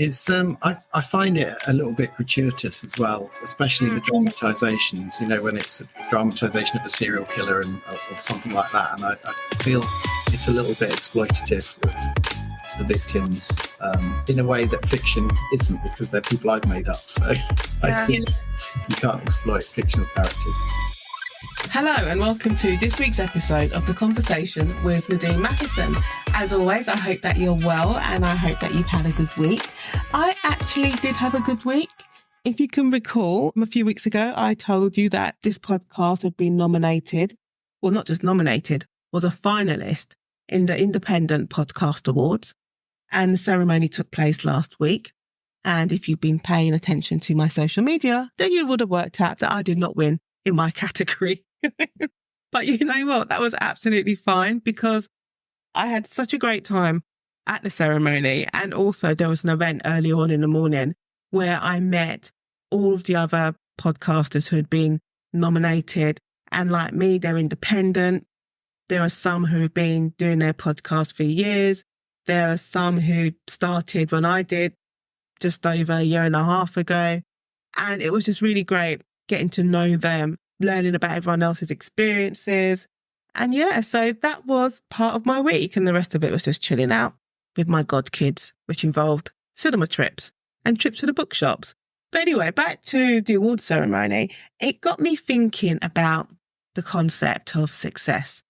It's I find it a little bit gratuitous as well, especially the dramatizations. You know, when it's a dramatization of a serial killer or something like that, and I feel it's a little bit exploitative of the victims in a way that fiction isn't, because they're people I've made up. So I think you can't exploit fictional characters. Hello and welcome to this week's episode of The Conversation with Nadine Matheson. As always, I hope that you're well and I hope that you've had a good week. I actually did have a good week. If you can recall, a few weeks ago, I told you that this podcast had been nominated, well, not just nominated, was a finalist in the Independent Podcast Awards. And the ceremony took place last week. And if you've been paying attention to my social media, then you would have worked out that I did not win in my category. But you know what? That was absolutely fine because I had such a great time at the ceremony. And also there was an event early on in the morning where I met all of the other podcasters who had been nominated. And like me, they're independent. There are some who have been doing their podcast for years. There are some who started when I did just over a year and a half ago. And it was just really great getting to know them, learning about everyone else's experiences. And yeah, so that was part of my week. And the rest of it was just chilling out with my godkids, which involved cinema trips and trips to the bookshops. But anyway, back to the award ceremony. It got me thinking about the concept of success.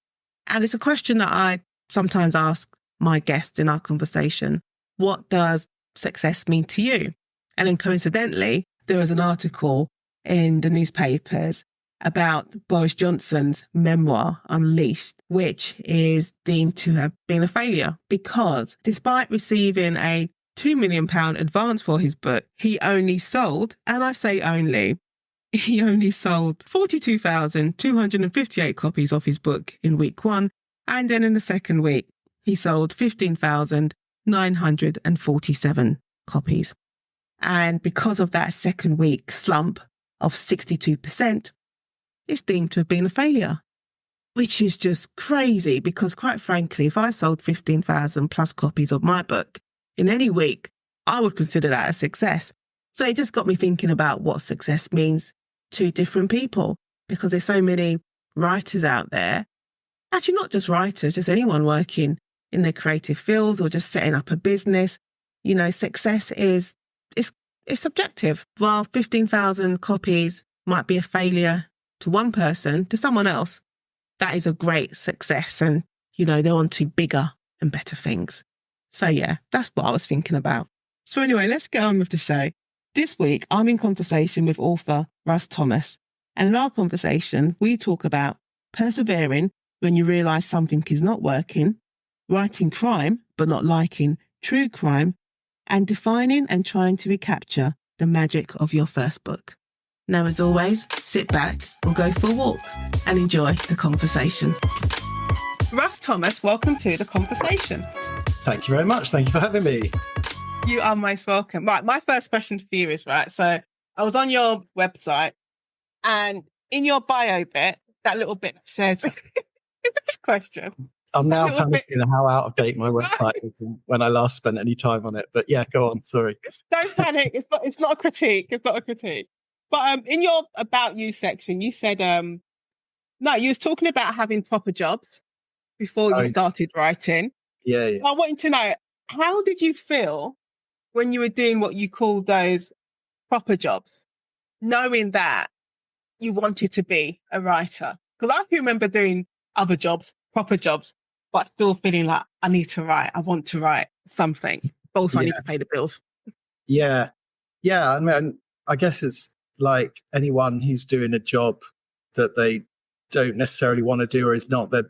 And it's a question that I sometimes ask my guests in our conversation. What does success mean to you? And then coincidentally, there was an article in the newspapers about Boris Johnson's memoir, Unleashed, which is deemed to have been a failure because despite receiving a £2 million advance for his book, he only sold, and I say only, he only sold 42,258 copies of his book in week one. And then in the second week, he sold 15,947 copies. And because of that second week slump of 62%, it's deemed to have been a failure, which is just crazy because quite frankly, if I sold 15,000 plus copies of my book in any week, I would consider that a success. So it just got me thinking about what success means to different people because there's so many writers out there, actually not just writers, just anyone working in the creative fields or just setting up a business. You know, success is subjective. While 15,000 copies might be a failure to one person, to someone else, that is a great success. And, you know, they're on to bigger and better things. So yeah, that's what I was thinking about. So anyway, let's get on with the show. This week, I'm in conversation with author Russ Thomas. And in our conversation, we talk about persevering when you realise something is not working, writing crime, but not liking true crime, and defining and trying to recapture the magic of your first book. Now, as always, sit back, we'll go for a walk and enjoy the conversation. Russ Thomas, welcome to The Conversation. Thank you very much. Thank you for having me. You are most welcome. Right, my first question for you is, right, so I was on your website and in your bio bit, that little bit that says, question. I'm now panicking how out of date my website is when I last spent any time on it. But yeah, go on. Sorry. Don't panic. It's not a critique. It's not a critique. But in your About You section, you said, no, you was talking about having proper jobs before you started writing. Yeah. So I wanted to know, how did you feel when you were doing what you called those proper jobs, knowing that you wanted to be a writer? Because I can remember doing other jobs, proper jobs, but still feeling like I need to write. I want to write something. But also I need to pay the bills. Yeah. I mean, I guess it's like anyone who's doing a job that they don't necessarily want to do or is not the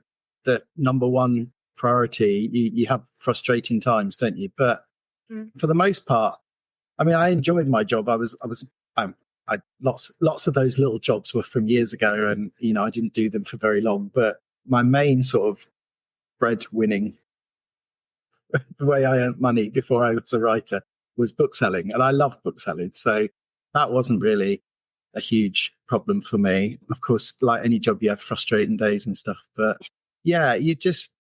number one priority. You have frustrating times, don't you? But for the most part, I mean, I enjoyed my job. Lots of those little jobs were from years ago, and you know, I didn't do them for very long. But my main sort of breadwinning, the way I earned money before I was a writer, was book selling, and I love book selling. So that wasn't really a huge problem for me. Of course, like any job, you have frustrating days and stuff. But yeah, you just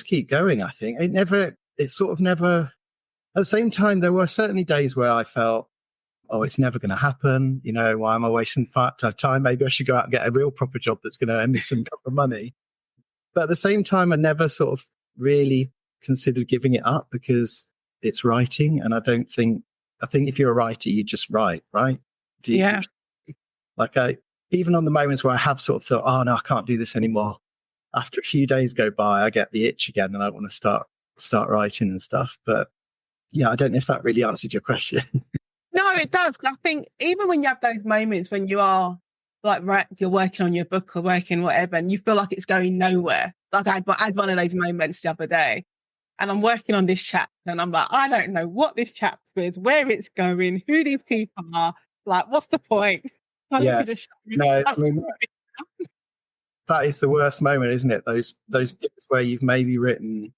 keep going. I think it sort of never At the same time, there were certainly days where I felt, oh, it's never going to happen. You know, why am I wasting time? Maybe I should go out and get a real proper job that's going to earn me some proper money. But at the same time, I never sort of really considered giving it up because it's writing. And I think if you're a writer, you just write, right? Yeah. Like even on the moments where I have sort of thought, oh no, I can't do this anymore. After a few days go by, I get the itch again and I want to start writing and stuff. But yeah, I don't know if that really answered your question. No, it does. I think even when you have those moments when you are like, you're working on your book or working whatever, and you feel like it's going nowhere. Like I had one of those moments the other day, and I'm working on this chapter, and I'm like, I don't know what this chapter is, where it's going, who these people are. Like, what's the point? Yeah. That is the worst moment, isn't it? Those bits where you've maybe written.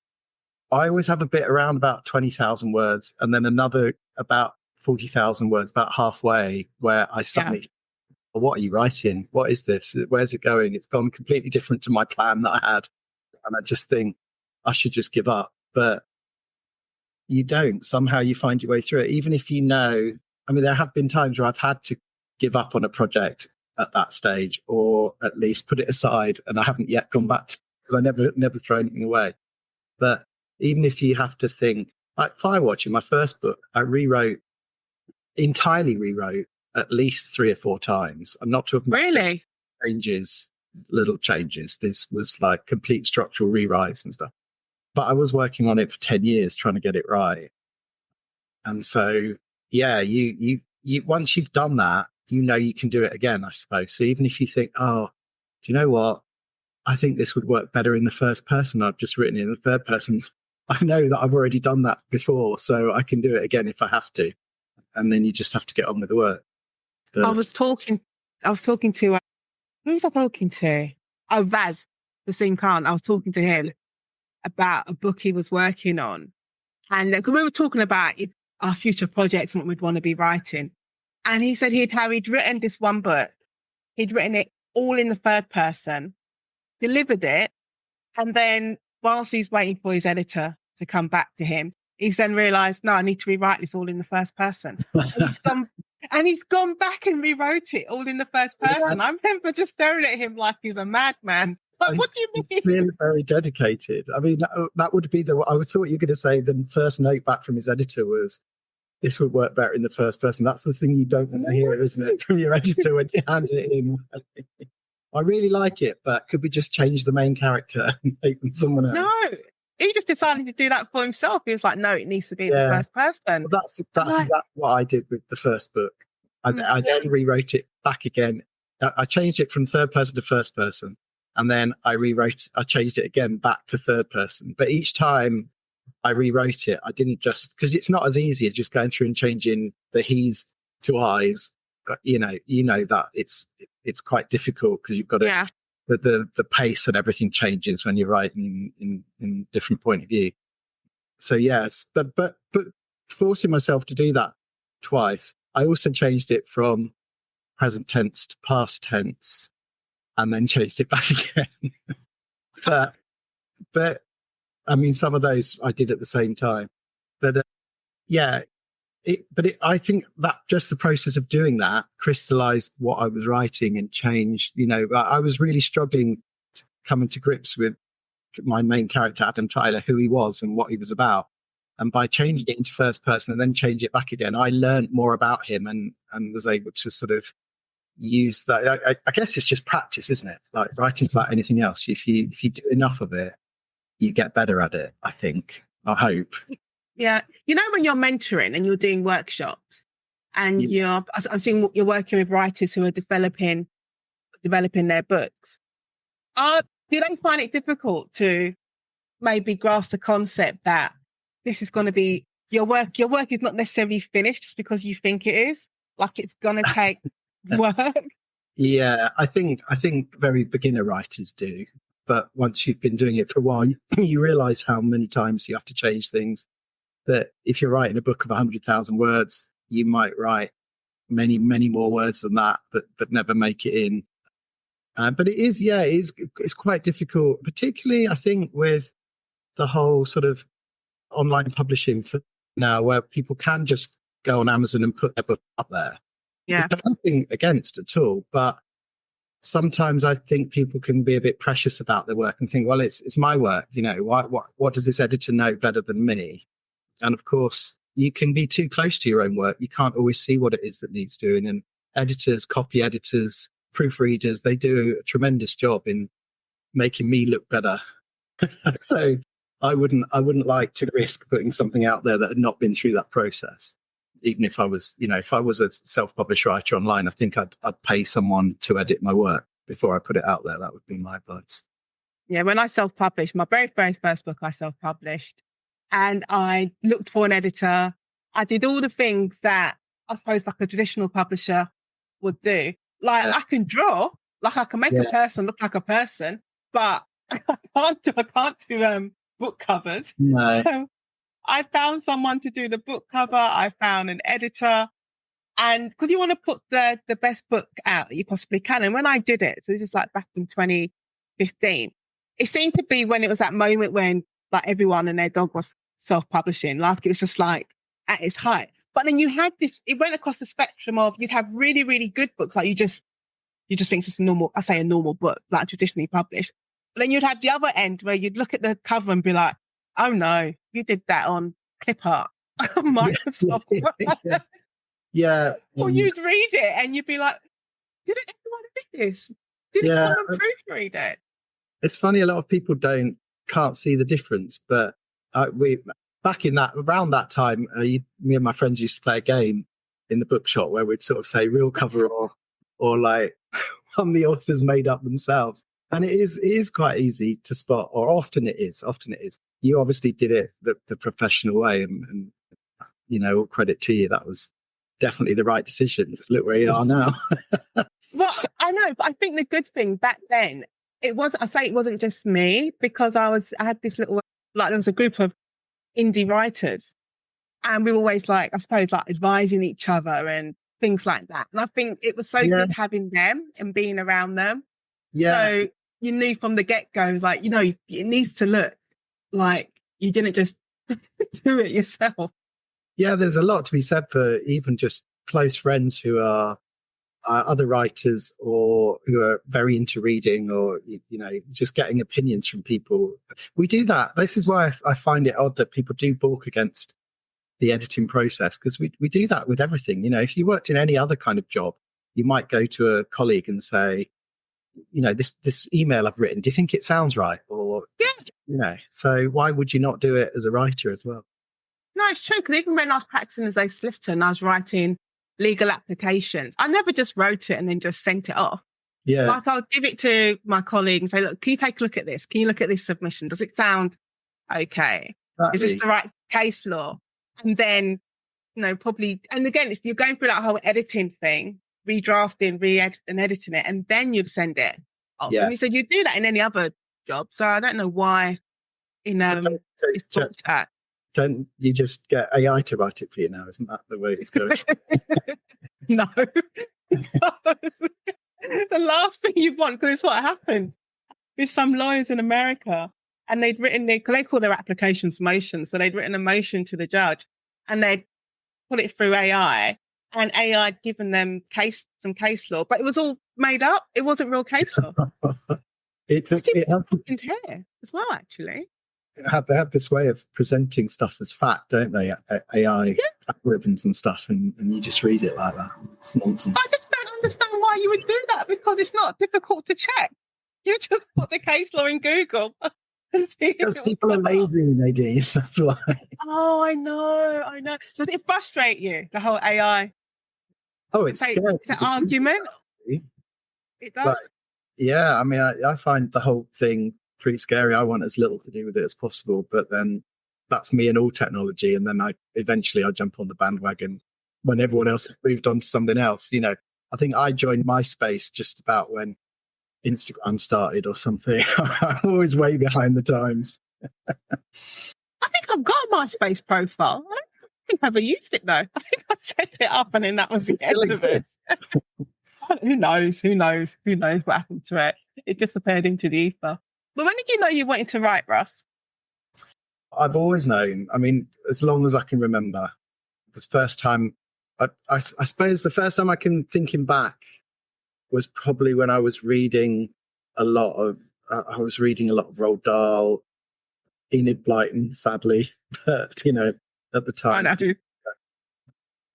I always have a bit around about 20,000 words, and then another about 40,000 words, about halfway, where I suddenly, what are you writing? What is this? Where's it going? It's gone completely different to my plan that I had. And I just think I should just give up. But you don't. Somehow you find your way through it. Even if you know, I mean, there have been times where I've had to give up on a project at that stage, or at least put it aside, and I haven't yet gone back to, because I never throw anything away. But even if you have to think, like Firewatch, in my first book, I entirely rewrote at least 3 or 4 times. I'm not talking about little changes. This was like complete structural rewrites and stuff. But I was working on it for 10 years trying to get it right. And so, yeah, you once you've done that, you know you can do it again, I suppose. So even if you think, oh, do you know what? I think this would work better in the first person. I've just written it in the third person. I know that I've already done that before, so I can do it again if I have to. And then you just have to get on with the work. But I was talking to, who was I talking to? Oh, Vaz, the Sim Khan. I was talking to him about a book he was working on. And because we were talking about our future projects and what we'd want to be writing. And he said how he'd written this one book. He'd written it all in the third person, delivered it, and then whilst he's waiting for his editor to come back to him, he's then realised, no, I need to rewrite this all in the first person. And he's gone back and rewrote it all in the first person. Yeah. I remember just staring at him like he's a madman. Like, what do you mean? He's really very dedicated. I mean, that would be I thought you were going to say the first note back from his editor was, this would work better in the first person. That's the thing you don't want to hear, isn't it, from your editor when you hand it in. I really like it, but could we just change the main character and make them someone else? No, he just decided to do that for himself. He was like, no, it needs to be the first person. Well, that's exactly what I did with the first book. I then rewrote it back again. I changed it from third person to first person. And then I changed it again back to third person. But each time I rewrote it, I didn't just, because it's not as easy as just going through and changing the he's to I's. But, you know that it's quite difficult because you've got to, the pace and everything changes when you're writing in different point of view. So yes, but forcing myself to do that twice. I also changed it from present tense to past tense, and then changed it back again. but I mean, some of those I did at the same time. But I think that just the process of doing that crystallized what I was writing and changed. I was really struggling to come into grips with my main character, Adam Tyler, who he was and what he was about. And by changing it into first person and then change it back again, I learned more about him and was able to sort of use that. I guess it's just practice, isn't it? Like writing's like anything else. If you do enough of it, you get better at it, I think. I hope. Yeah. When you're mentoring and you're doing workshops and I'm seeing you're working with writers who are developing their books. Do they find it difficult to maybe grasp the concept that this is going to be your work is not necessarily finished just because you think it is? Like it's going to take work? Yeah, I think very beginner writers do. But once you've been doing it for a while, you realize how many times you have to change things. That if you're writing a book of 100,000 words, you might write many, many more words than that never make it in. But it's quite difficult, particularly I think with the whole sort of online publishing. For now where people can just go on Amazon and put their book up there. Yeah. There's nothing against at all, but sometimes I think people can be a bit precious about their work and think, well, it's my work, what does this editor know better than me? And of course, you can be too close to your own work. You can't always see what it is that needs doing. And editors, copy editors, proofreaders, they do a tremendous job in making me look better. So I wouldn't like to risk putting something out there that had not been through that process. Even if I was, if I was a self-published writer online, I think I'd pay someone to edit my work before I put it out there. That would be my advice. Yeah, when I self-published, my very, very first book I self-published, and I looked for an editor. I did all the things that I suppose like a traditional publisher would do. Like I can draw, like I can make a person look like a person, but I can't do book covers. No. So I found someone to do the book cover. I found an editor, and because you want to put the best book out that you possibly can. And when I did it, so this is like back in 2015, it seemed to be when it was that moment when like everyone and their dog was self-publishing, like it was just like at its height. But then you had this, it went across the spectrum of you'd have really, really good books. Like you just think it's just a normal book, like traditionally published. But then you'd have the other end where you'd look at the cover and be like, oh no, you did that on clip art. Microsoft. Yeah. Or you'd read it and you'd be like, didn't everyone read this? Didn't someone proofread it? It's funny, a lot of people can't see the difference, but around that time, me and my friends used to play a game in the bookshop where we'd sort of say real cover or like one the authors made up themselves. And it is quite easy to spot, or often it is. You obviously did it the professional way, and all credit to you. That was definitely the right decision. Just look where you are now. Well, I know, but I think the good thing back then, it wasn't just me, because I had this little, like there was a group of indie writers, and we were always like, I suppose, like advising each other and things like that. And I think it was so good having them and being around them. Yeah. So you knew from the get-go, it was like, it needs to look like you didn't just do it yourself. Yeah, there's a lot to be said for even just close friends who are other writers or who are very into reading, or, just getting opinions from people. We do that. This is why I find it odd that people do balk against the editing process, because we do that with everything. If you worked in any other kind of job, you might go to a colleague and say, this email I've written, do you think it sounds right? Or, so why would you not do it as a writer as well? No, it's true. Because even when I was practicing as a solicitor and I was writing legal applications, I never just wrote it and then just sent it off. Yeah. Like I'll give it to my colleague and say, look, can you take a look at this? Can you look at this submission? Does it sound okay? Exactly. Is this the right case law? And then, probably, and again, you're going through that whole editing thing, redrafting, and editing it, and then you'd send it off. Yeah. And you said you'd do that in any other job. So I don't know why it's talked at. Don't you just get AI to write it for you now? Isn't that the way it's going? No. The last thing you want, because it's what happened with some lawyers in America, and they'd written, they call their applications motions. So they'd written a motion to the judge and they'd put it through AI, and AI had given them some case law, but it was all made up. It wasn't real case law. It happened here as well, actually. They have this way of presenting stuff as fact, don't they? AI algorithms and stuff, and you just read it like that. It's nonsense. I just don't understand why you would do that, because it's not difficult to check. You just put the case law in Google and see. Because people are lazy, Nadine. That's why. Oh, I know. Does it frustrate you, the whole AI? Oh, it's scary. It's an argument. It does. But, yeah, I mean, I find the whole thing pretty scary. I want as little to do with it as possible, but then that's me and all technology. And then I jump on the bandwagon when everyone else has moved on to something else. I think I joined MySpace just about when Instagram started or something. I'm always way behind the times. I think I've got a MySpace profile. I don't think I've ever used it though. I think I set it up and then that was the end of it. Who knows what happened to it? It disappeared into the ether. But when did you know you wanted to write, Russ? I've always known, I mean, as long as I can remember, the first time, I suppose the first time I can thinking back was probably when I was reading a lot of Roald Dahl, Enid Blyton, sadly, but, at the I time. know.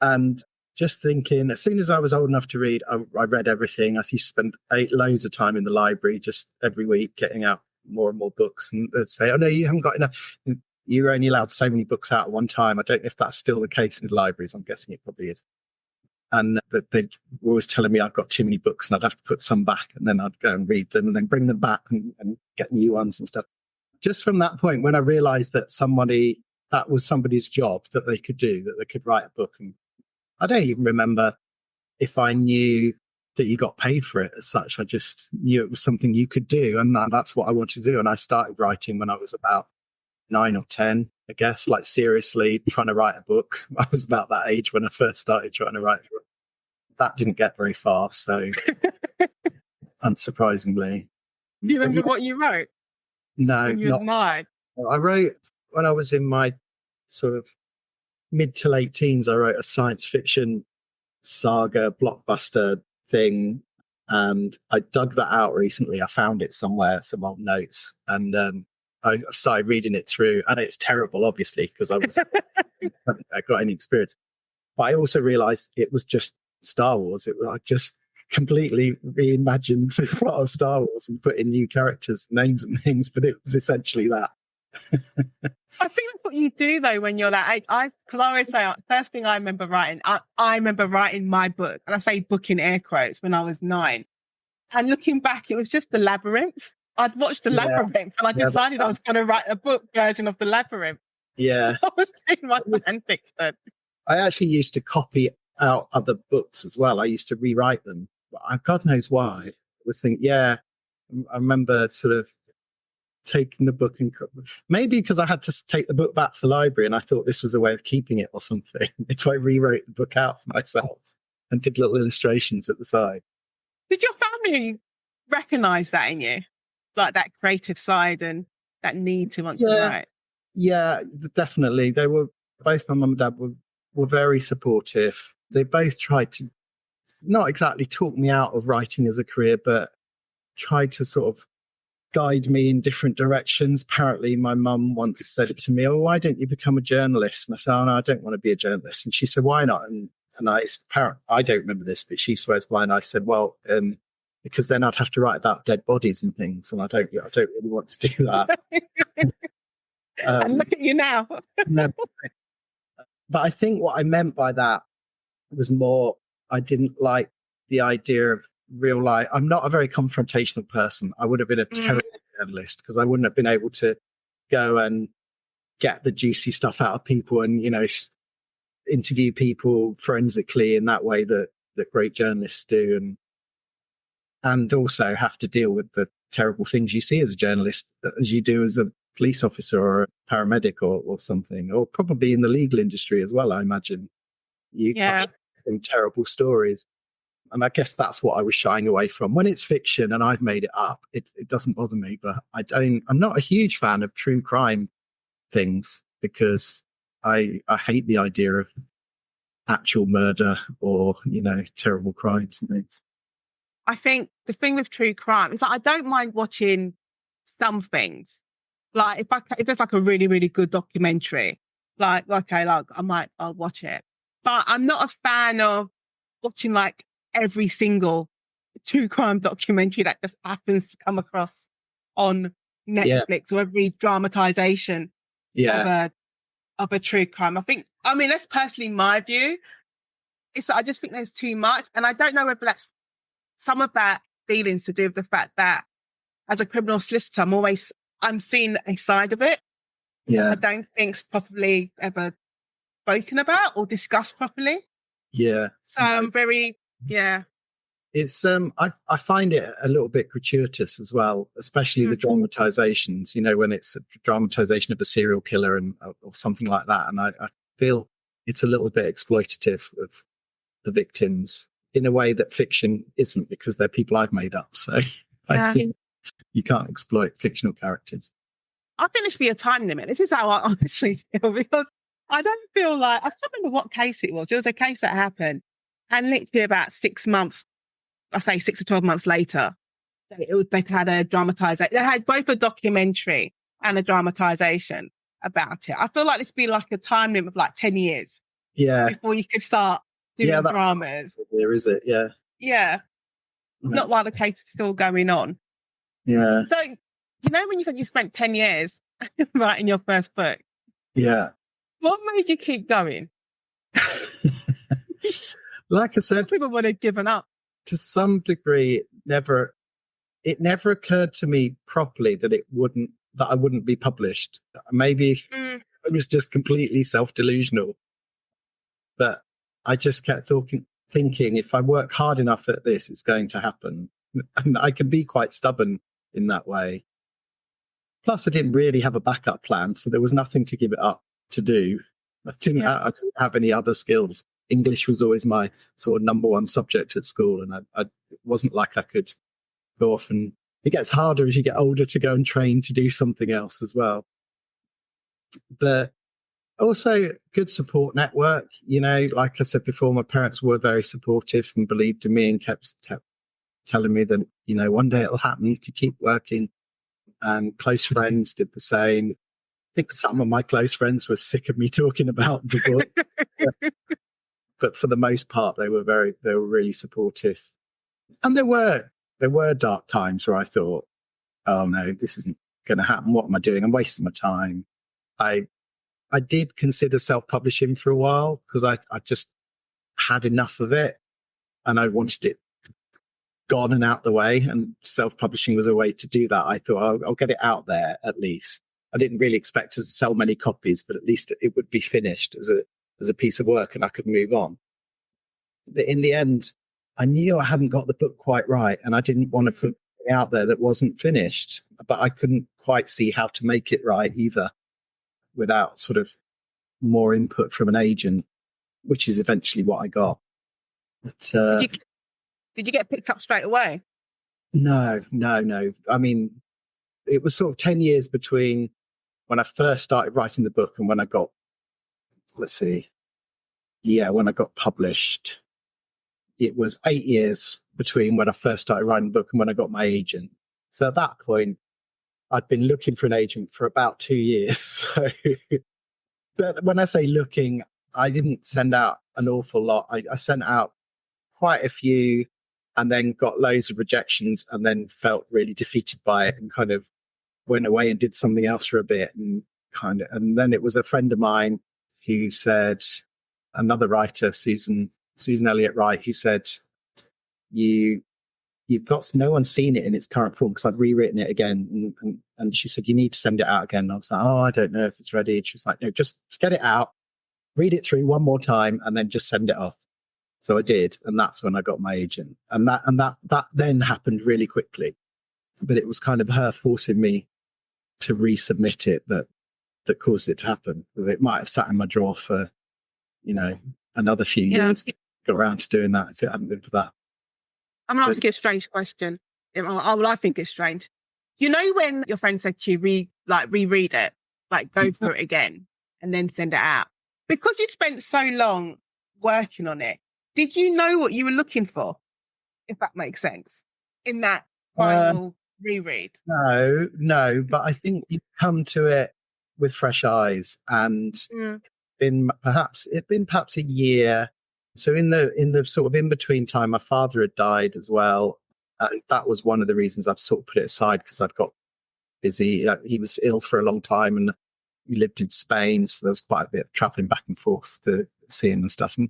And just thinking, as soon as I was old enough to read, I read everything. I used to spend loads of time in the library, just every week getting out more and more books. And they'd say, "Oh no, you haven't got enough. You're only allowed so many books out at one time." I don't know if that's still the case in the libraries. I'm guessing it probably is. And that they were always telling me I've got too many books and I'd have to put some back, and then I'd go and read them and then bring them back and get new ones and stuff. Just from that point, when I realized that that was somebody's job that they could do, that they could write a book. And I don't even remember if I knew that you got paid for it as such. I just knew it was something you could do. And that's what I wanted to do. And I started writing when I was about 9 or 10, I guess, like seriously trying to write a book. I was about that age when I first started trying to write a book. That didn't get very far. So unsurprisingly. Do you remember what you wrote? No, when you was 9? I wrote when I was in my sort of mid to late teens. I wrote a science fiction saga blockbuster thing, and I dug that out recently. I found it somewhere, some old notes, and I started reading it through, and it's terrible, obviously, because I got any experience. But I also realized it was just Star Wars. I just completely reimagined the plot of Star Wars and put in new characters, names and things, but it was essentially that. I think that's what you do though when you're that age. Because I always say, first thing I remember writing, I remember writing my book, and I say book in air quotes, when I was 9. And looking back, it was just The Labyrinth. I'd watched The Labyrinth, and I decided I was going to write a book version of The Labyrinth. Yeah. So I was doing my fan fiction. I actually used to copy out other books as well. I used to rewrite them. God knows why. I was thinking, I remember sort of taking the book and maybe because I had to take the book back to the library and I thought this was a way of keeping it or something. If I rewrote the book out for myself and did little illustrations at the side. Did your family recognize that in you? Like that creative side and that need to want to write? Yeah, definitely. They were, both my mum and dad were very supportive. They both tried to not exactly talk me out of writing as a career, but tried to sort of guide me in different directions. Apparently, my mum once said to me, "Oh, why don't you become a journalist?" And I said, "Oh, no, I don't want to be a journalist." And she said, "Why not?" And I don't remember this, but she swears by. And I said, "Well, because then I'd have to write about dead bodies and things, and I don't really want to do that." And look at you now. No, but I think what I meant by that was more, I didn't like the idea of real life. I'm not a very confrontational person. I would have been a terrible journalist because I wouldn't have been able to go and get the juicy stuff out of people and, interview people forensically in that way that great journalists do. And also have to deal with the terrible things you see as a journalist, as you do as a police officer or a paramedic or something, or probably in the legal industry as well, I imagine. You some terrible stories. And I guess that's what I was shying away from. When it's fiction and I've made it up, it doesn't bother me. But I'm not a huge fan of true crime things because I hate the idea of actual murder or, terrible crimes and things. I think the thing with true crime is that I don't mind watching some things. Like if there's like a really, really good documentary, I'll watch it. But I'm not a fan of watching like every single true crime documentary that just happens to come across on Netflix or every dramatization of a true crime. That's personally my view. I just think there's too much. And I don't know whether that's some of that feelings to do with the fact that as a criminal solicitor, I'm seeing a side of it. Yeah. I don't think's properly ever spoken about or discussed properly. Yeah. So I'm very, It's I find it a little bit gratuitous as well, especially the dramatizations, when it's a dramatization of a serial killer or something like that. And I feel it's a little bit exploitative of the victims in a way that fiction isn't, because they're people I've made up. So I think you can't exploit fictional characters. I think there should be a time limit. This is how I honestly feel, because I don't feel like, I can't remember what case it was. There was a case that happened, and literally about 6 months, I say 6 to 12 months later, they had a dramatization. They had both a documentary and a dramatization about it. I feel like there should be like a time limit of like 10 years before you could start doing dramas. There is it, yeah. Yeah. Not while the case is still going on. Yeah. So, you know, when you said you spent 10 years writing your first book? Yeah. What made you keep going? Like I said, people would have given up. To some degree, it never occurred to me properly that I wouldn't be published. Maybe it was just completely self-delusional. But I just kept thinking, if I work hard enough at this, it's going to happen. And I can be quite stubborn in that way. Plus, I didn't really have a backup plan, so there was nothing to give it up to do. I didn't have any other skills. English was always my sort of number one subject at school, and it wasn't like I could go off, and it gets harder as you get older to go and train to do something else as well. But also good support network, you know, like I said before, my parents were very supportive and believed in me and kept telling me that, you know, one day it'll happen if you keep working. And close friends did the same. I think some of my close friends were sick of me talking about the book. But for the most part, they were really supportive. And there were dark times where I thought, oh no, this isn't going to happen. What am I doing? I'm wasting my time. I did consider self-publishing for a while because I just had enough of it and I wanted it gone and out the way, and self-publishing was a way to do that. I thought I'll get it out there at least. I didn't really expect to sell many copies, but at least it would be finished as a piece of work and I could move on. But in the end, I knew I hadn't got the book quite right and I didn't want to put it out there that wasn't finished, but I couldn't quite see how to make it right either without sort of more input from an agent, which is eventually what I got. But, did you get picked up straight away? No. I mean, it was sort of 10 years between when I first started writing the book and when I got, when I got published. It was 8 years between when I first started writing the book and when I got my agent. So at that point, I'd been looking for an agent for about 2 years. So, but when I say looking, I didn't send out an awful lot. I sent out quite a few and then got loads of rejections and then felt really defeated by it and kind of went away and did something else for a bit and then it was a friend of mine who said, another writer, Susan Elliott Wright, who said, you've got, no one's seen it in its current form, because I'd rewritten it again. And she said, you need to send it out again. And I was like, oh, I don't know if it's ready. And she was like, no, just get it out, read it through one more time, and then just send it off. So I did. And that's when I got my agent. And that then happened really quickly. But it was kind of her forcing me to resubmit it that caused it to happen. Because it might have sat in my drawer for, you know, another few years. Got around to doing that if it hadn't been for that. I'm going to ask you a strange question. I think it's strange. You know, when your friend said to you, reread it, like go through it again and then send it out, because you'd spent so long working on it, did you know what you were looking for? If that makes sense, in that final reread? No, but I think you come to it with fresh eyes, and it'd been perhaps a year. So in the sort of in between time, my father had died as well. That was one of the reasons I've sort of put it aside, because I'd got busy. He was ill for a long time and he lived in Spain. So there was quite a bit of traveling back and forth to see him and stuff. And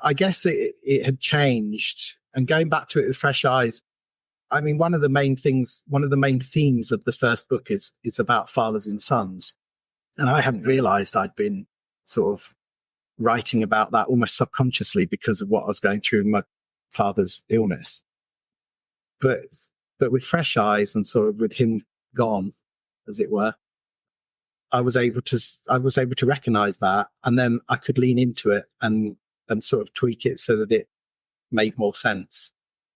I guess it had changed, and going back to it with fresh eyes. I mean, one of the main themes of the first book is about fathers and sons. And I hadn't realized I'd been sort of writing about that almost subconsciously because of what I was going through in my father's illness. But with fresh eyes and sort of with him gone, as it were, I was able to recognize that, and then I could lean into it and sort of tweak it so that it made more sense.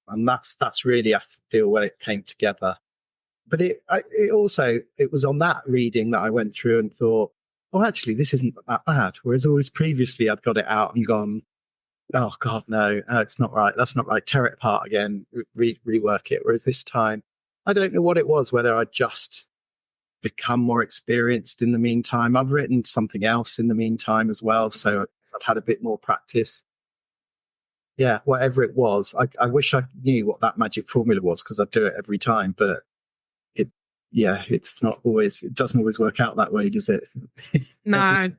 And that's really, I feel, when it came together. But it was on that reading that I went through and thought, oh, actually, this isn't that bad. Whereas always previously I'd got it out and gone, oh God, no, it's not right. That's not right. Tear it apart again, rework it. Whereas this time, I don't know what it was, whether I'd just become more experienced in the meantime. I've written something else in the meantime as well. So I've had a bit more practice. Yeah, whatever it was. I wish I knew what that magic formula was, because I'd do it every time. But it doesn't always work out that way, does it? No.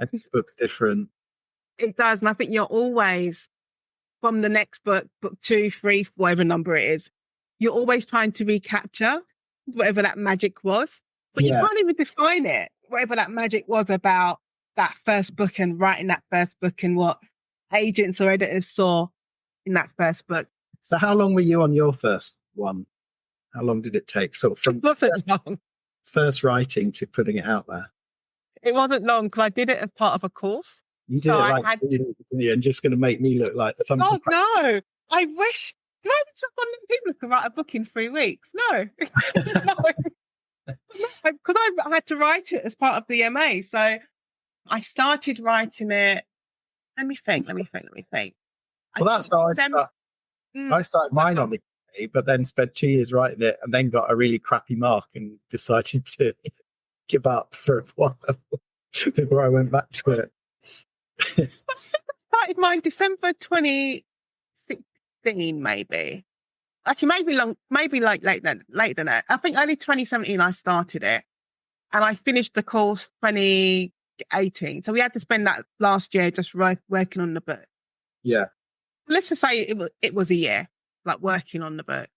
Every book's different. It does. And I think you're always, from the next book 2, 3, whatever number it is, you're always trying to recapture whatever that magic was. But you can't even define it, whatever that magic was about that first book and writing that first book and what agents or editors saw in that first book. So how long were you on your first one? How long did it take? Sort of from first writing to putting it out there? It wasn't long, because I did it as part of a course. You did and just going to make me look like some. Oh no! I wish. Do I even talk on people who can write a book in 3 weeks? No, no, because I had to write it as part of the MA. So I started writing it. Let me think. Well, that's how I started. I started mine on the MA, but then spent 2 years writing it, and then got a really crappy mark and decided to give up for a while before I went back to it. I started mine December 2016, maybe. Actually, maybe like later than that. I think only 2017 I started it, and I finished the course 2018. So we had to spend that last year just working on the book. Yeah. Let's just say it was a year, like working on the book.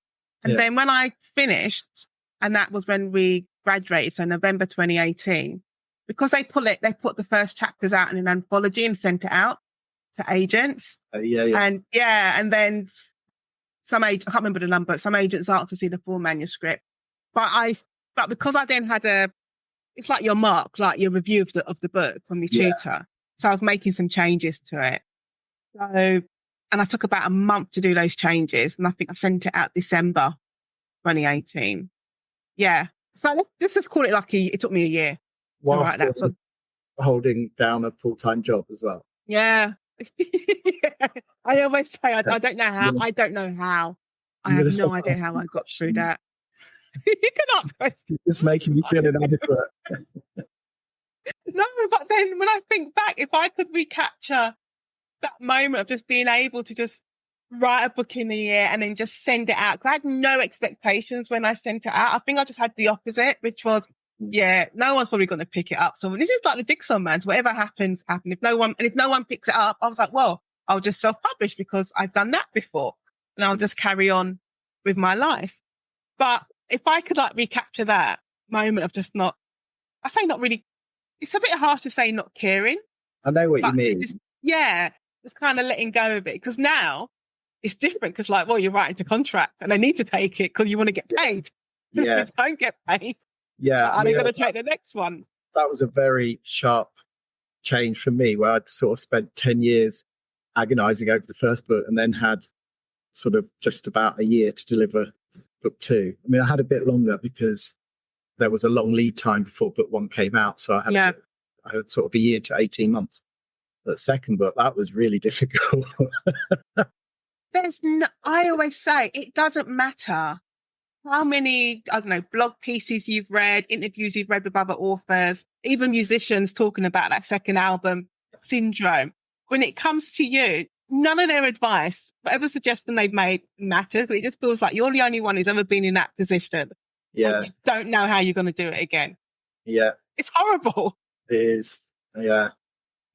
And then when I finished, and that was when we graduated, so November 2018, because they put the first chapters out in an anthology and sent it out to agents. And then I can't remember the number, some agents asked to see the full manuscript. But because I then had it's like your mark, like your review of the book from your tutor. So I was making some changes to it. So, and I took about a month to do those changes. And I think I sent it out December 2018. Yeah. So let's just call it it took me a year. Whilst holding down a full-time job as well. Yeah. I always say I don't know how. I don't know how. I have no idea how I got through that. You can ask questions. It's making me feel inadequate. No, but then when I think back, if I could recapture that moment of just being able to just write a book in a year and then just send it out, because I had no expectations when I sent it out. I think I just had the opposite, which was, no one's probably going to pick it up. So this is like the Jigsaw Man. So whatever happens. If no one picks it up, I was like, well, I'll just self-publish because I've done that before, and I'll just carry on with my life. But if I could recapture that moment of just not really, it's a bit harsh to say not caring. I know what you mean. Just kind of letting go of it, because now it's different, because you're writing the contract and they need to take it because you want to get paid. Yeah. If you don't get paid. Yeah. Are they going to take the next one? That was a very sharp change for me, where I'd sort of spent 10 years agonizing over the first book and then had sort of just about a year to deliver book 2. I mean, I had a bit longer because there was a long lead time before book 1 came out. So I had sort of a year to 18 months. The second book, that was really difficult. I always say it doesn't matter how many, blog pieces you've read, interviews you've read with other authors, even musicians talking about that second album syndrome. When it comes to you, none of their advice, whatever suggestion they've made matters. It just feels like you're the only one who's ever been in that position. Yeah. And you don't know how you're going to do it again. Yeah. It's horrible. It is. Yeah.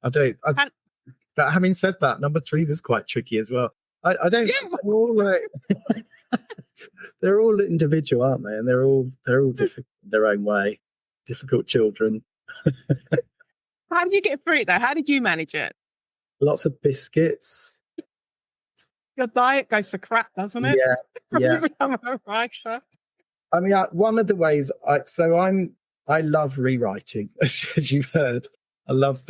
But having said that, number 3 was quite tricky as well. I don't. They're all they're all individual, aren't they? And they're all difficult in their own way. Difficult children. How did you get through it though? How did you manage it? Lots of biscuits. Your diet goes to crap, doesn't it? Yeah. You become a writer. I mean, one of the ways I love rewriting, as you've heard. I love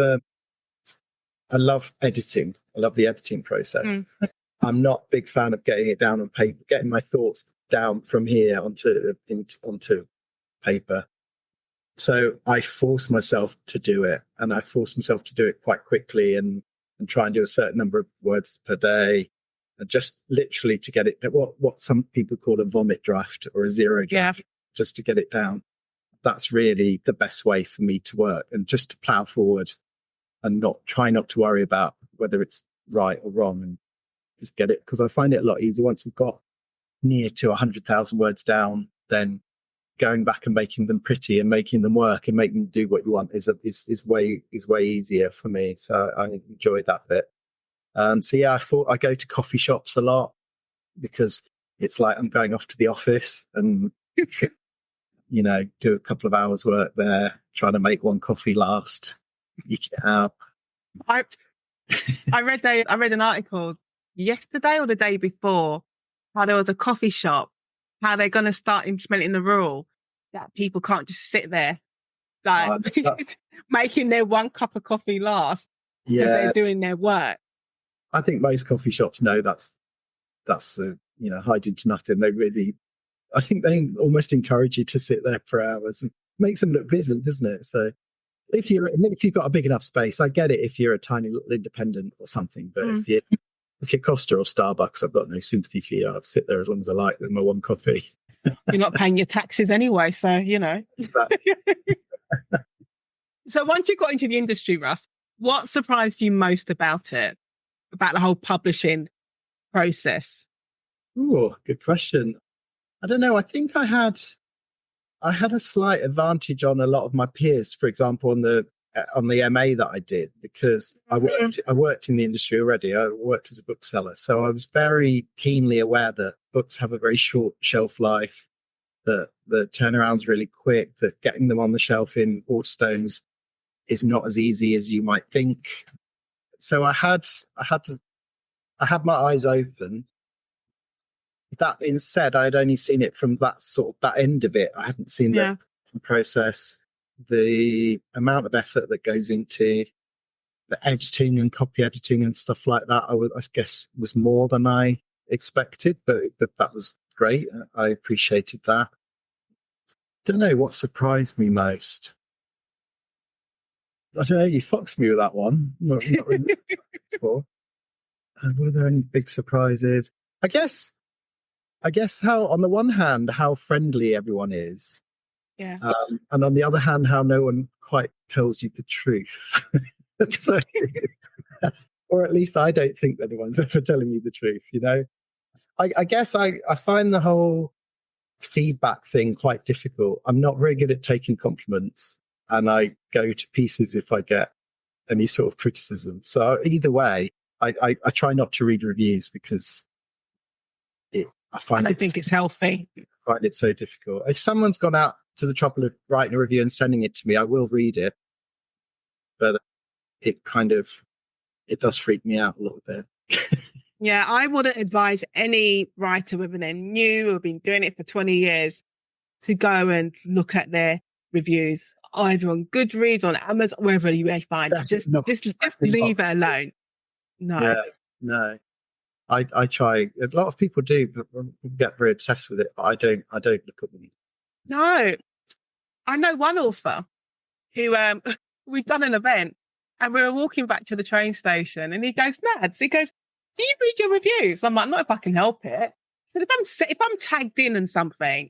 editing. I love the editing process. I'm not a big fan of getting it down on paper, getting my thoughts down from here onto paper. So I force myself to do it, and I force myself to do it quite quickly and try and do a certain number of words per day, and just literally to get it, what some people call a vomit draft or a zero draft, just to get it down. That's really the best way for me to work, and just to plow forward and try not to worry about whether it's right or wrong, and just get it, because I find it a lot easier once I've got near to 100,000 words down. Then going back and making them pretty and making them work and making them do what you want is way easier for me. So I enjoy that bit. So yeah, I go to coffee shops a lot, because it's like I'm going off to the office and do a couple of hours work there, trying to make one coffee last. Eke it out. I read an article yesterday or the day before, how there was a coffee shop, how they're going to start implementing the rule that people can't just sit there like making their one cup of coffee last because they're doing their work. I think most coffee shops know that's hiding to nothing. I think they almost encourage you to sit there for hours, and makes them look busy, doesn't it? So if you've got a big enough space, I get it if you're a tiny little independent or something, but if you're Costa or Starbucks, I've got no sympathy for you. I'll sit there as long as I like with my one coffee. You're not paying your taxes anyway, so Exactly. So once you got into the industry, Russ, what surprised you most about it, about the whole publishing process? Ooh, good question. I don't know. I think I had a slight advantage on a lot of my peers, for example, on the MA that I did, because I worked in the industry already. I worked as a bookseller, so I was very keenly aware that books have a very short shelf life, that the turnaround's really quick, that getting them on the shelf in Waterstones is not as easy as you might think. So I had my eyes open. That being said, I had only seen it from that end of it. I hadn't seen the process, the amount of effort that goes into the editing and copy editing and stuff like that. I guess was more than I expected, but that was great. I appreciated that. Don't know what surprised me most. I don't know. You foxed me with that one. Not really before. Were there any big surprises? I guess how, on the one hand, how friendly everyone is. Yeah. And on the other hand, how no one quite tells you the truth. So, or at least I don't think that anyone's ever telling me the truth, I guess I find the whole feedback thing quite difficult. I'm not very good at taking compliments, and I go to pieces if I get any sort of criticism. So either way, I try not to read reviews, because I think it's healthy. I find it so difficult. If someone's gone out to the trouble of writing a review and sending it to me, I will read it, but it does freak me out a little bit. Yeah, I wouldn't advise any writer, whether they're new or been doing it for 20 years, to go and look at their reviews, either on Goodreads, on Amazon, wherever you may find it. Just leave it alone. No. Yeah, no. I try. A lot of people do, but get very obsessed with it. But I don't look at them. No, I know one author who we'd done an event, and we were walking back to the train station, and he goes, "Nads," he goes, "Do you read your reviews?" I'm like, "Not if I can help it." So if I'm tagged in on something,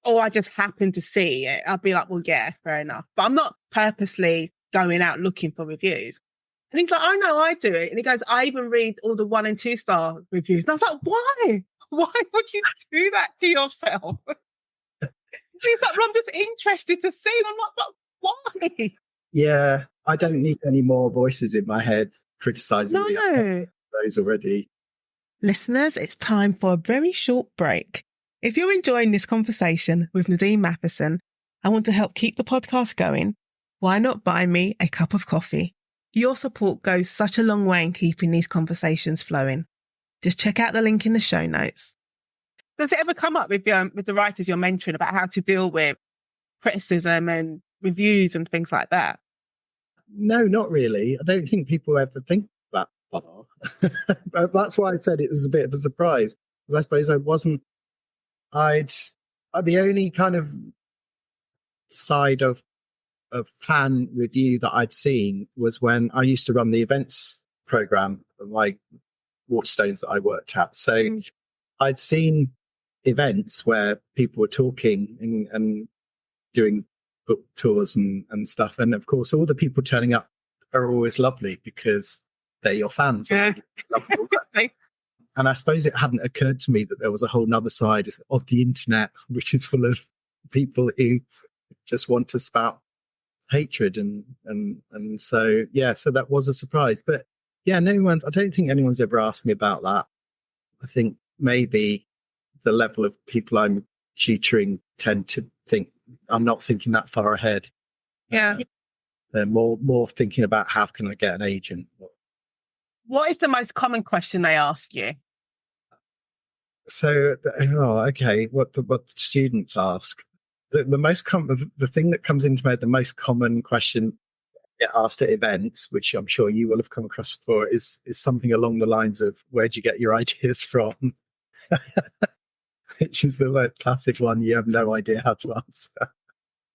or I just happen to see it, I'll be like, "Well, yeah, fair enough." But I'm not purposely going out looking for reviews. And he's like, "I know, I do it." And he goes, "I even read all the 1 and 2 star reviews." And I was like, "Why? Why would you do that to yourself?" He's like, "Well, I'm just interested to see." And I'm like, "But why?" Yeah, I don't need any more voices in my head criticizing me. Those already. Listeners, it's time for a very short break. If you're enjoying this conversation with Nadine Matheson and want to help keep the podcast going, why not buy me a cup of coffee? Your support goes such a long way in keeping these conversations flowing. Just check out the link in the show notes. Does it ever come up with the writers you're mentoring about how to deal with criticism and reviews and things like that? No, not really. I don't think people ever think that far. That's why I said it was a bit of a surprise, because I suppose I wasn't the only kind of side of fan review that I'd seen was when I used to run the events program of my Waterstones that I worked at. So I'd seen events where people were talking and doing book tours and stuff. And of course, all the people turning up are always lovely because they're your fans. Yeah. And I suppose it hadn't occurred to me that there was a whole nother side of the internet, which is full of people who just want to spout hatred. And so, yeah, so that was a surprise. But yeah, I don't think anyone's ever asked me about that. I think maybe the level of people I'm tutoring tend to think I'm not thinking that far ahead. Yeah. They're more thinking about how can I get an agent. What is the most common question they ask you? So, okay, what the students ask. The thing that comes into my head, the most common question get asked at events, which I'm sure you will have come across before, is something along the lines of, where'd you get your ideas from? Which is the classic one you have no idea how to answer.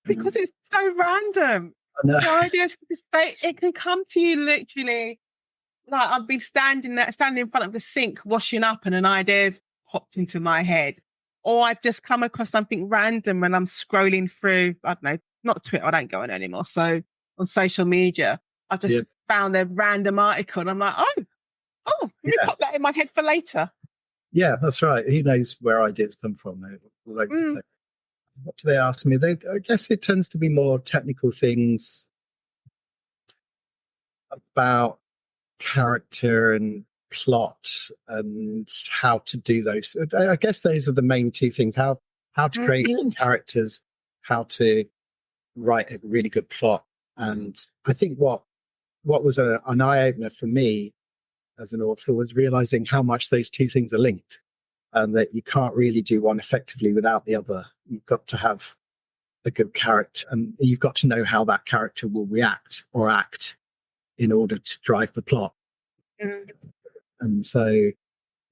Because it's so random. No ideas, it can come to you literally. Like I've been standing in front of the sink washing up and an idea's popped into my head. Or I've just come across something random when I'm scrolling through, I don't know, not Twitter, I don't go on anymore. So on social media, I've just found a random article and I'm like, let me pop that in my head for later. Yeah, that's right. Who knows where ideas come from? What do they ask me? I guess it tends to be more technical things about character and plot and how to do those. I guess those are the main two things: how to create characters, how to write a really good plot. And I think what was an eye opener for me as an author was realizing how much those two things are linked, and that you can't really do one effectively without the other. You've got to have a good character, and you've got to know how that character will react or act in order to drive the plot. And so,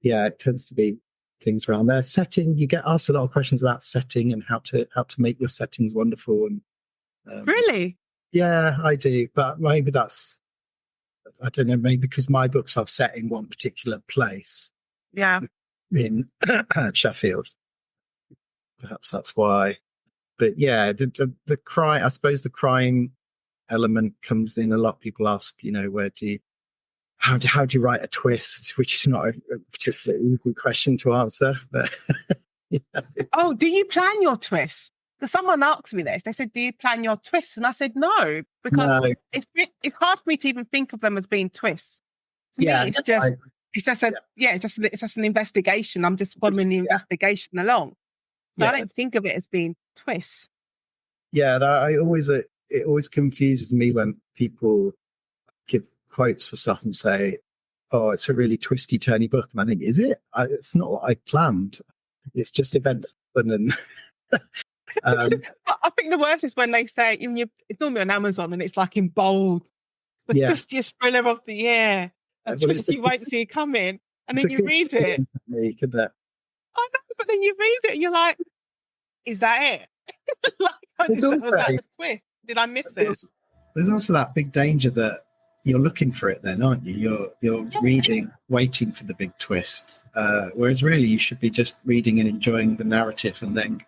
yeah, it tends to be things around there. Setting, you get asked a lot of questions about setting and how to make your settings wonderful. And really, yeah, I do. But maybe that's, I don't know, maybe because my books are set in one particular place. Yeah, in Sheffield. Perhaps that's why. But yeah, the crime, I suppose the crime element comes in a lot. People ask, how do you write a twist, which is not a particularly easy question to answer. But Oh, do you plan your twists? Because someone asked me this. They said, "Do you plan your twists?" And I said, "No," because it's hard for me to even think of them as being twists. To me, it's just an investigation. I'm just following the investigation along. So I don't think of it as being twists. Yeah, it always confuses me when people give quotes for stuff and say, "Oh, it's a really twisty, turny book," and I think, "Is it? It's not what I planned. It's just events." And I think the worst is when they say, it's normally on Amazon and it's like in bold, the twistiest thriller of the year, a twist you won't see coming, and then you read it. I know, but then you read it and you're like, "Is that it?" Was that a twist? Did I miss it? There's also that big danger that you're looking for it then, aren't you? You're reading, waiting for the big twist. Whereas really you should be just reading and enjoying the narrative and then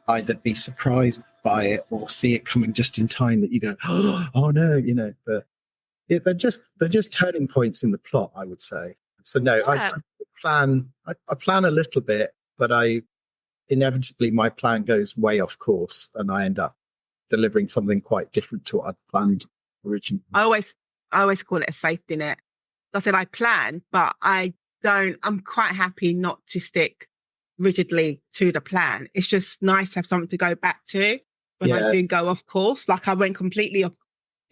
either be surprised by it or see it coming just in time that you go, "Oh no," but they're just turning points in the plot, I would say. So no, I plan a little bit, but inevitably my plan goes way off course and I end up delivering something quite different to what I'd planned originally. I always call it a safety net. I said I plan, but I'm quite happy not to stick rigidly to the plan. It's just nice to have something to go back to when I do go off course. Like I went completely off.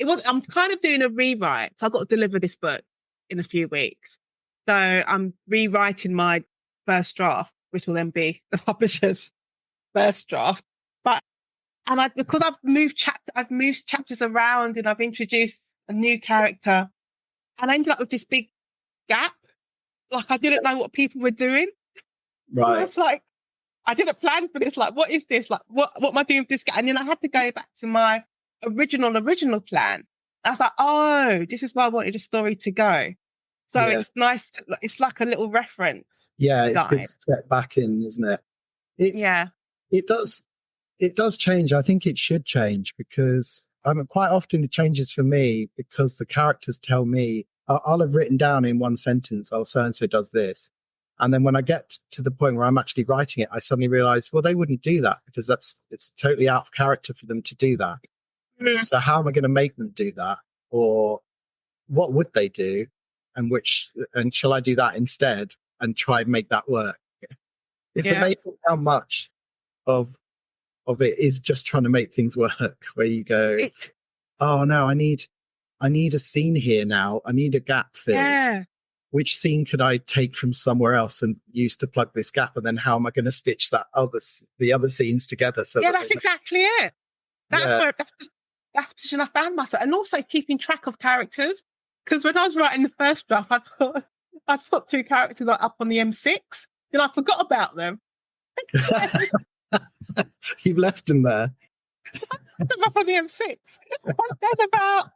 I'm kind of doing a rewrite. So I've got to deliver this book in a few weeks. So I'm rewriting my first draft, which will then be the publisher's first draft. Because I've moved chapters around and I've introduced a new character, and I ended up with this big gap. Like I didn't know what people were doing. Right. I was like, I didn't plan for this. Like, what is this? Like, what am I doing with this guy? And then I had to go back to my original plan. I was like, oh, this is where I wanted the story to go. So it's nice. It's like a little reference. Yeah, it's good to get back in, isn't it? It does change. I think it should change because quite often it changes for me because the characters tell me, I'll have written down in one sentence, oh, so-and-so does this. And then when I get to the point where I'm actually writing it, I suddenly realize, well, they wouldn't do that because it's totally out of character for them to do that. Mm. So how am I going to make them do that? Or what would they do? And shall I do that instead and try and make that work? It's amazing how much of it is just trying to make things work, where you go, oh no, I need a scene here now. I need a gap filled. Yeah. Which scene could I take from somewhere else and use to plug this gap? And then how am I going to stitch the other scenes together? So that's exactly it. That's the position I found myself. And also keeping track of characters. Because when I was writing the first draft, I'd put 2 characters up on the M6. Then I forgot about them. You've left them there. I put them up on the M6. And then about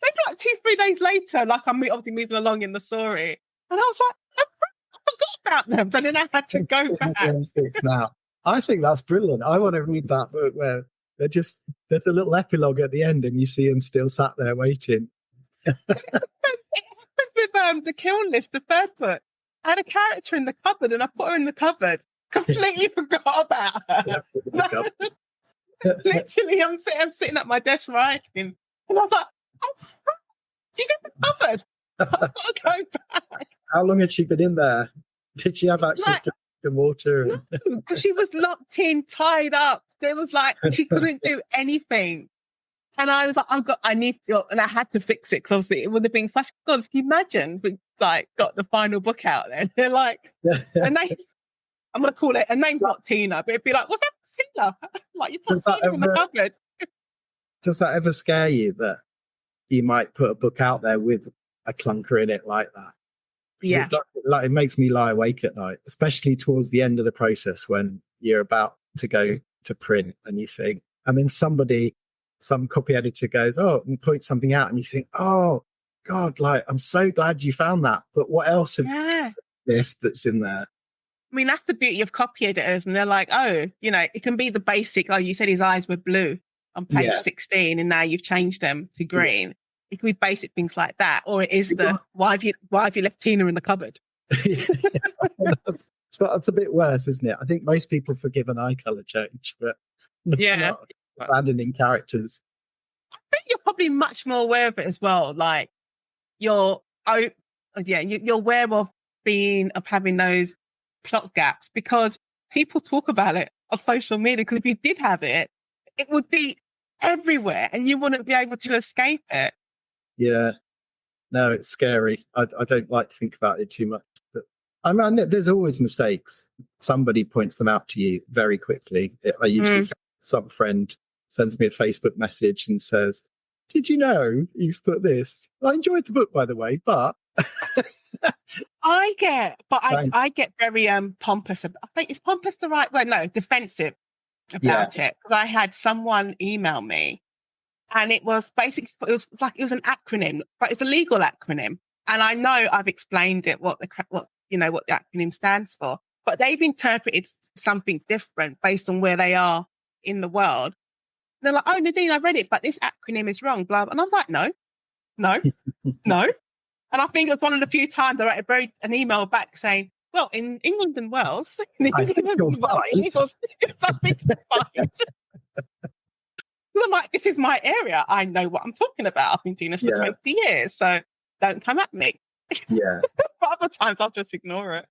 maybe like 2-3 days later, like I'm obviously moving along in the story, and I was like, I forgot about them. So then I had to go back. M6 now. I think that's brilliant. I want to read that book where there's a little epilogue at the end, and you see them still sat there waiting. It happened with the Kill List, the third book. I had a character in the cupboard, and I put her in the cupboard. Completely forgot about her. Literally, I'm sitting at my desk writing, and I was like, oh, she's in the cupboard. I've got to go back. How long had she been in there? Did she have access to water? No, because she was locked in, tied up. There was she couldn't do anything. And I was like, I need to, and I had to fix it because obviously it would have been such, God, can you imagine if we got the final book out there? And they're like, and I'm going to call it, her name's not Tina, but it'd be like, what's that, Tina? You put Tina in the cupboard. Does that ever scare you that you might put a book out there with a clunker in it like that? Yeah. It makes me lie awake at night, especially towards the end of the process when you're about to go to print and you think, and then some copy editor goes, oh, and points something out and you think, oh God, I'm so glad you found that. But what else have missed that's in there? I mean, that's the beauty of copy editors. And they're like, oh, it can be the basic, like you said, his eyes were blue on page 16 and now you've changed them to green. Yeah. It can be basic things like that. Or it is why have you left Tina in the cupboard? That's a bit worse, isn't it? I think most people forgive an eye colour change, but not abandoning characters. I think you're probably much more aware of it as well. Like you're aware of having those plot gaps because people talk about it on social media. Because if you did have it, it would be everywhere and you wouldn't be able to escape it. Yeah. No, it's scary. I don't like to think about it too much. But I mean, there's always mistakes. Somebody points them out to you very quickly. I usually some friend sends me a Facebook message and says, did you know you've put this? I enjoyed the book, by the way, but... I get very pompous. I think, is pompous the right word? No, defensive about it. Because I had someone email me and it was basically, it was an acronym, but it's a legal acronym. And I know I've explained it, what the acronym stands for, but they've interpreted something different based on where they are in the world. And they're like, oh, Nadine, I read it, but this acronym is wrong, blah. And I was like, no. And I think it was one of the few times I wrote an email back saying, well, in England and Wales, I think you're fine. I'm like, this is my area. I know what I'm talking about. I've been doing this for 20 years, so don't come at me. Yeah. But other times I'll just ignore it.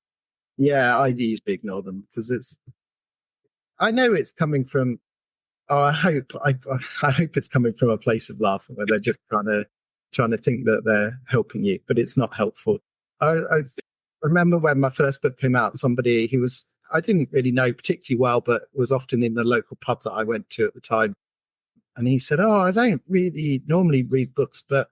Yeah, I usually ignore them because I know it's coming from, I hope it's coming from a place of love where they're just trying to think that they're helping you, but it's not helpful. I remember when my first book came out, somebody who I didn't really know particularly well, but was often in the local pub that I went to at the time. And he said, oh, I don't really normally read books, but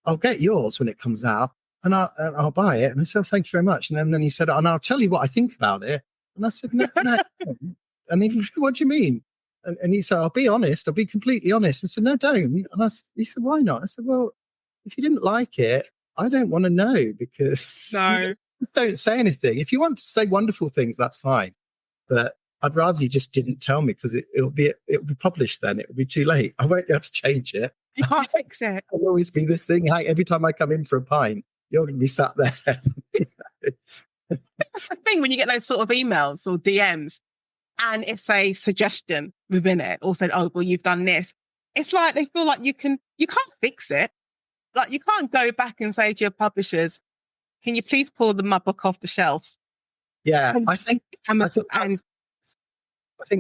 I'll get yours when it comes out and I'll buy it. And I said, oh, thank you very much. And then he said, and I'll tell you what I think about it. And I said, no, no. And he said, what do you mean? And he said, I'll be honest. I'll be completely honest. I said, no, don't. And he said, why not? I said, well, if you didn't like it, I don't want to know, because No. just don't say anything. If you want to say wonderful things, that's fine. But I'd rather you just didn't tell me, because it'll be published then. It'll be too late. I won't be able to change it. You can't fix it. It'll always be this thing. Like, every time I come in for a pint, you're going to be sat there. That's the thing when you get those sort of emails or DMs and it's a suggestion within it, or said, oh, well, you've done this. It's like they feel like you can't fix it. Like, you can't go back and say to your publishers, can you please pull my book off the shelves? Yeah, I think a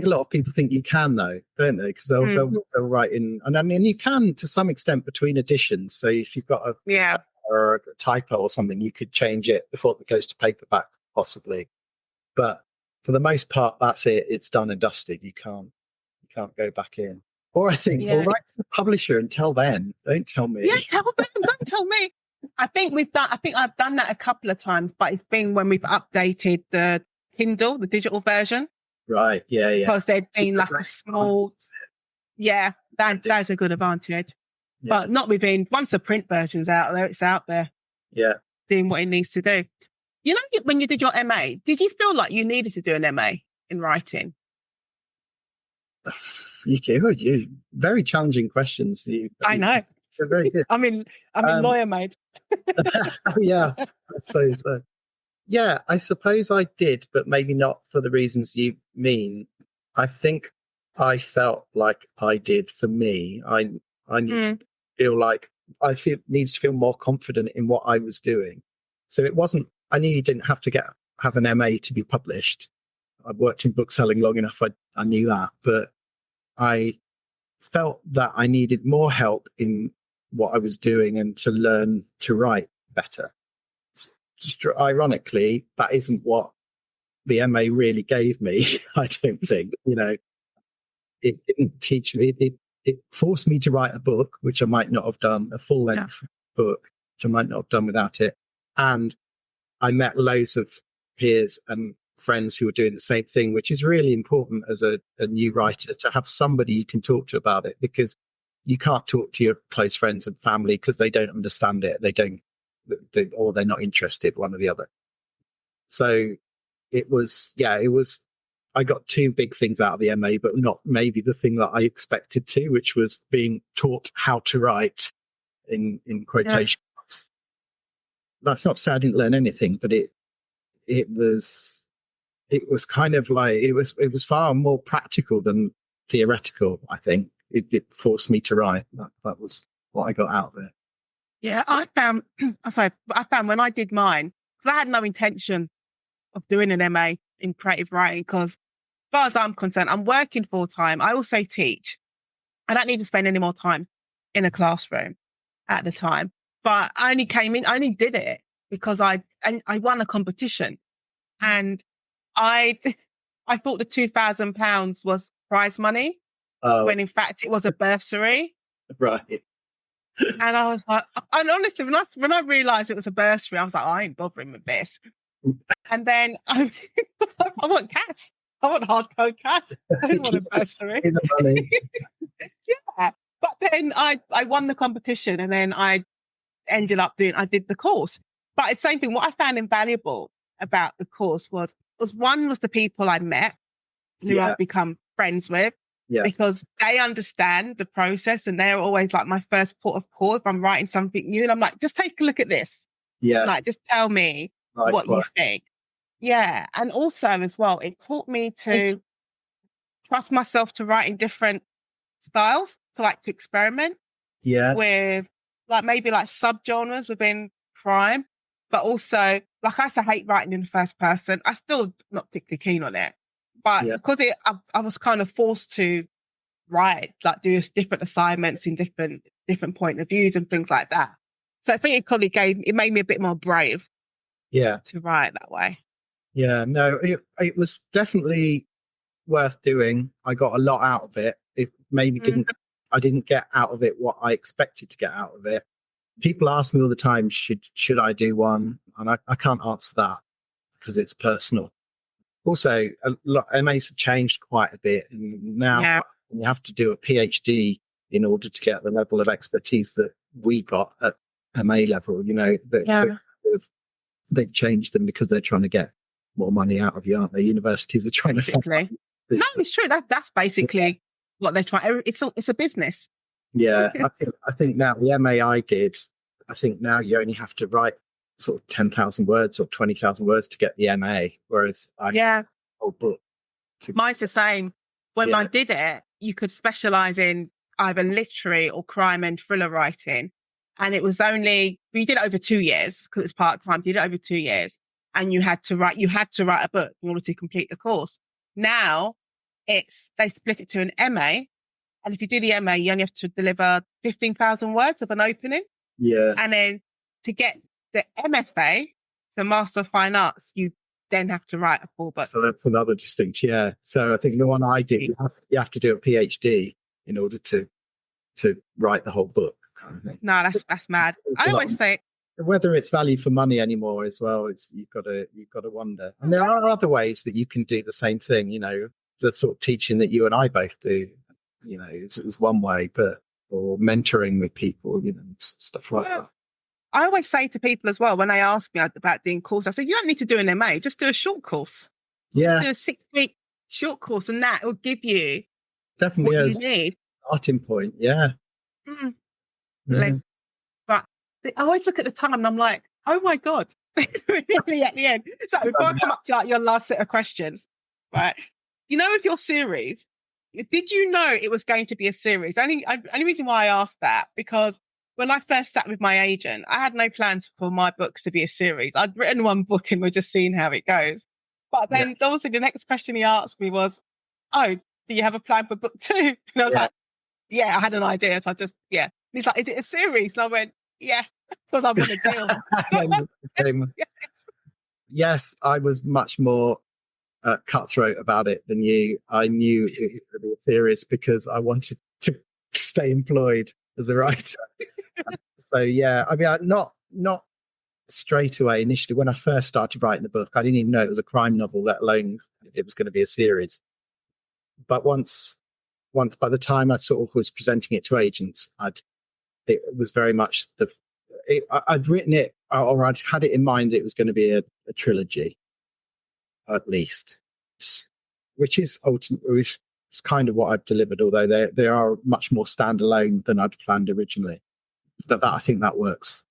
lot of people think you can, though, don't they? Because they'll write in, and I mean, you can to some extent between editions. So if you've got a typo or something, you could change it before it goes to paperback, possibly. But for the most part, that's it. It's done and dusted. You can't go back in. Or I think, or write to the publisher and tell them. Don't tell me. Yeah, tell them. Don't tell me. I think I've done that a couple of times, but it's been when we've updated the Kindle, the digital version. Right. Yeah. Yeah. Because there'd been like a small. Yeah, that's a good advantage. Yeah. But not within. Once the print version's out there, it's out there. Yeah. Doing what it needs to do. You know, when you did your MA, did you feel like you needed to do an MA in writing? You very challenging questions. I know. They're very good. I'm in lawyer mode. Yeah, I suppose so. Yeah, I suppose I did, but maybe not for the reasons you mean. I think I felt like I did for me. I feel like needed to feel more confident in what I was doing. So it wasn't. I knew you didn't have to have an MA to be published. I've worked in book selling long enough. I knew that, but I felt that I needed more help in what I was doing and to learn to write better. Just ironically, that isn't what the MA really gave me. I don't think, it didn't teach me. It forced me to write a book, which I might not have done, a full length book, which I might not have done without it. And I met loads of peers and friends who were doing the same thing, which is really important as a new writer, to have somebody you can talk to about it, because you can't talk to your close friends and family because they don't understand it. Or they're not interested, one or the other. So it was, I got two big things out of the MA, but not maybe the thing that I expected to, which was being taught how to write in quotation marks. That's not to say I didn't learn anything, but it was kind of like, it was far more practical than theoretical. I think it forced me to write. That was what I got out of it. Yeah, I found when I did mine, because I had no intention of doing an MA in creative writing, because as far as I'm concerned, I'm working full time. I also teach. I don't need to spend any more time in a classroom at the time. But I only did it because I won a competition, and I thought the £2,000 was prize money, when in fact it was a bursary. Right. And I was like, and honestly, when I realised it was a bursary, I was like, I ain't bothering with this. And then I want cash. I want hard code cash. I don't want a bursary. The money. Yeah. But then I won the competition, and then I ended up I did the course. But it's the same thing. What I found invaluable about the course was the people I met, who I've become friends with. Yeah. Because they understand the process, and they're always like my first port of call if I'm writing something new. And I'm like, just take a look at this. Yeah. Like, just tell me what you think. Yeah. And also as well, it taught me to trust myself to write in different styles, to experiment. Yeah. With maybe subgenres within crime, but also, like I said, I hate writing in the first person. I'm still not particularly keen on it. But because I was kind of forced to write, do different assignments in different point of views and things like that. So I think it probably made me a bit more brave. Yeah. To write that way. Yeah, no, it was definitely worth doing. I got a lot out of it. It maybe I didn't get out of it what I expected to get out of it. People ask me all the time, should I do one? And I can't answer that because it's personal. Also, a lot, MAs have changed quite a bit, and now you have to do a PhD in order to get the level of expertise that we got at MA level. They've changed them because they're trying to get more money out of you, aren't they? Universities are trying to. No, it's true. That's basically what they're trying. It's a business. Yeah, I think now the MA I did. I think now you only have to write sort of 10,000 words or 20,000 words to get the MA, whereas whole book. Mine's the same. When I did it, you could specialize in either literary or crime and thriller writing. And it was we did it over 2 years because it's part-time. You did it over 2 years and you had to write a book in order to complete the course. Now they split it to an MA. And if you do the MA, you only have to deliver 15,000 words of an opening. Yeah. And then to get the MFA, so Master of Fine Arts, you then have to write a full book. So that's another distinction. Yeah. So I think the one I did, you have to do a PhD in order to write the whole book, kind of thing. No, that's mad. I always say whether it's value for money anymore as well. You've got to wonder. And there are other ways that you can do the same thing. The sort of teaching that you and I both do. It's one way, or mentoring with people, stuff like that. I always say to people as well, when they ask me about doing courses, I say, you don't need to do an MA, just do a short course. Yeah. Just do a 6-week short course and that will give you definitely what you need. Starting point, yeah. Mm. Yeah. But I always look at the time and I'm like, oh my God, really at the end. So before I come up to your last set of questions, right? With your series, did you know it was going to be a series? Only reason why I asked that, because when I first sat with my agent, I had no plans for my books to be a series. I'd written one book and we're just seeing how it goes. But then obviously the next question he asked me was, oh, do you have a plan for book 2? And I was like, yeah, I had an idea. So I just, And he's like, is it a series? And I went, yeah, because I want a deal. Yes, I was much more cutthroat about it than you. I knew it would be serious because I wanted to stay employed as a writer. So I mean, not straight away initially. When I first started writing the book, I didn't even know it was a crime novel, let alone it was going to be a series. But once by the time I sort of was presenting it to agents, it was very much I'd written it, or I'd had it in mind that it was going to be a trilogy, at least, which is ultimately it's kind of what I've delivered, although they are much more standalone than I'd planned originally. But I think that works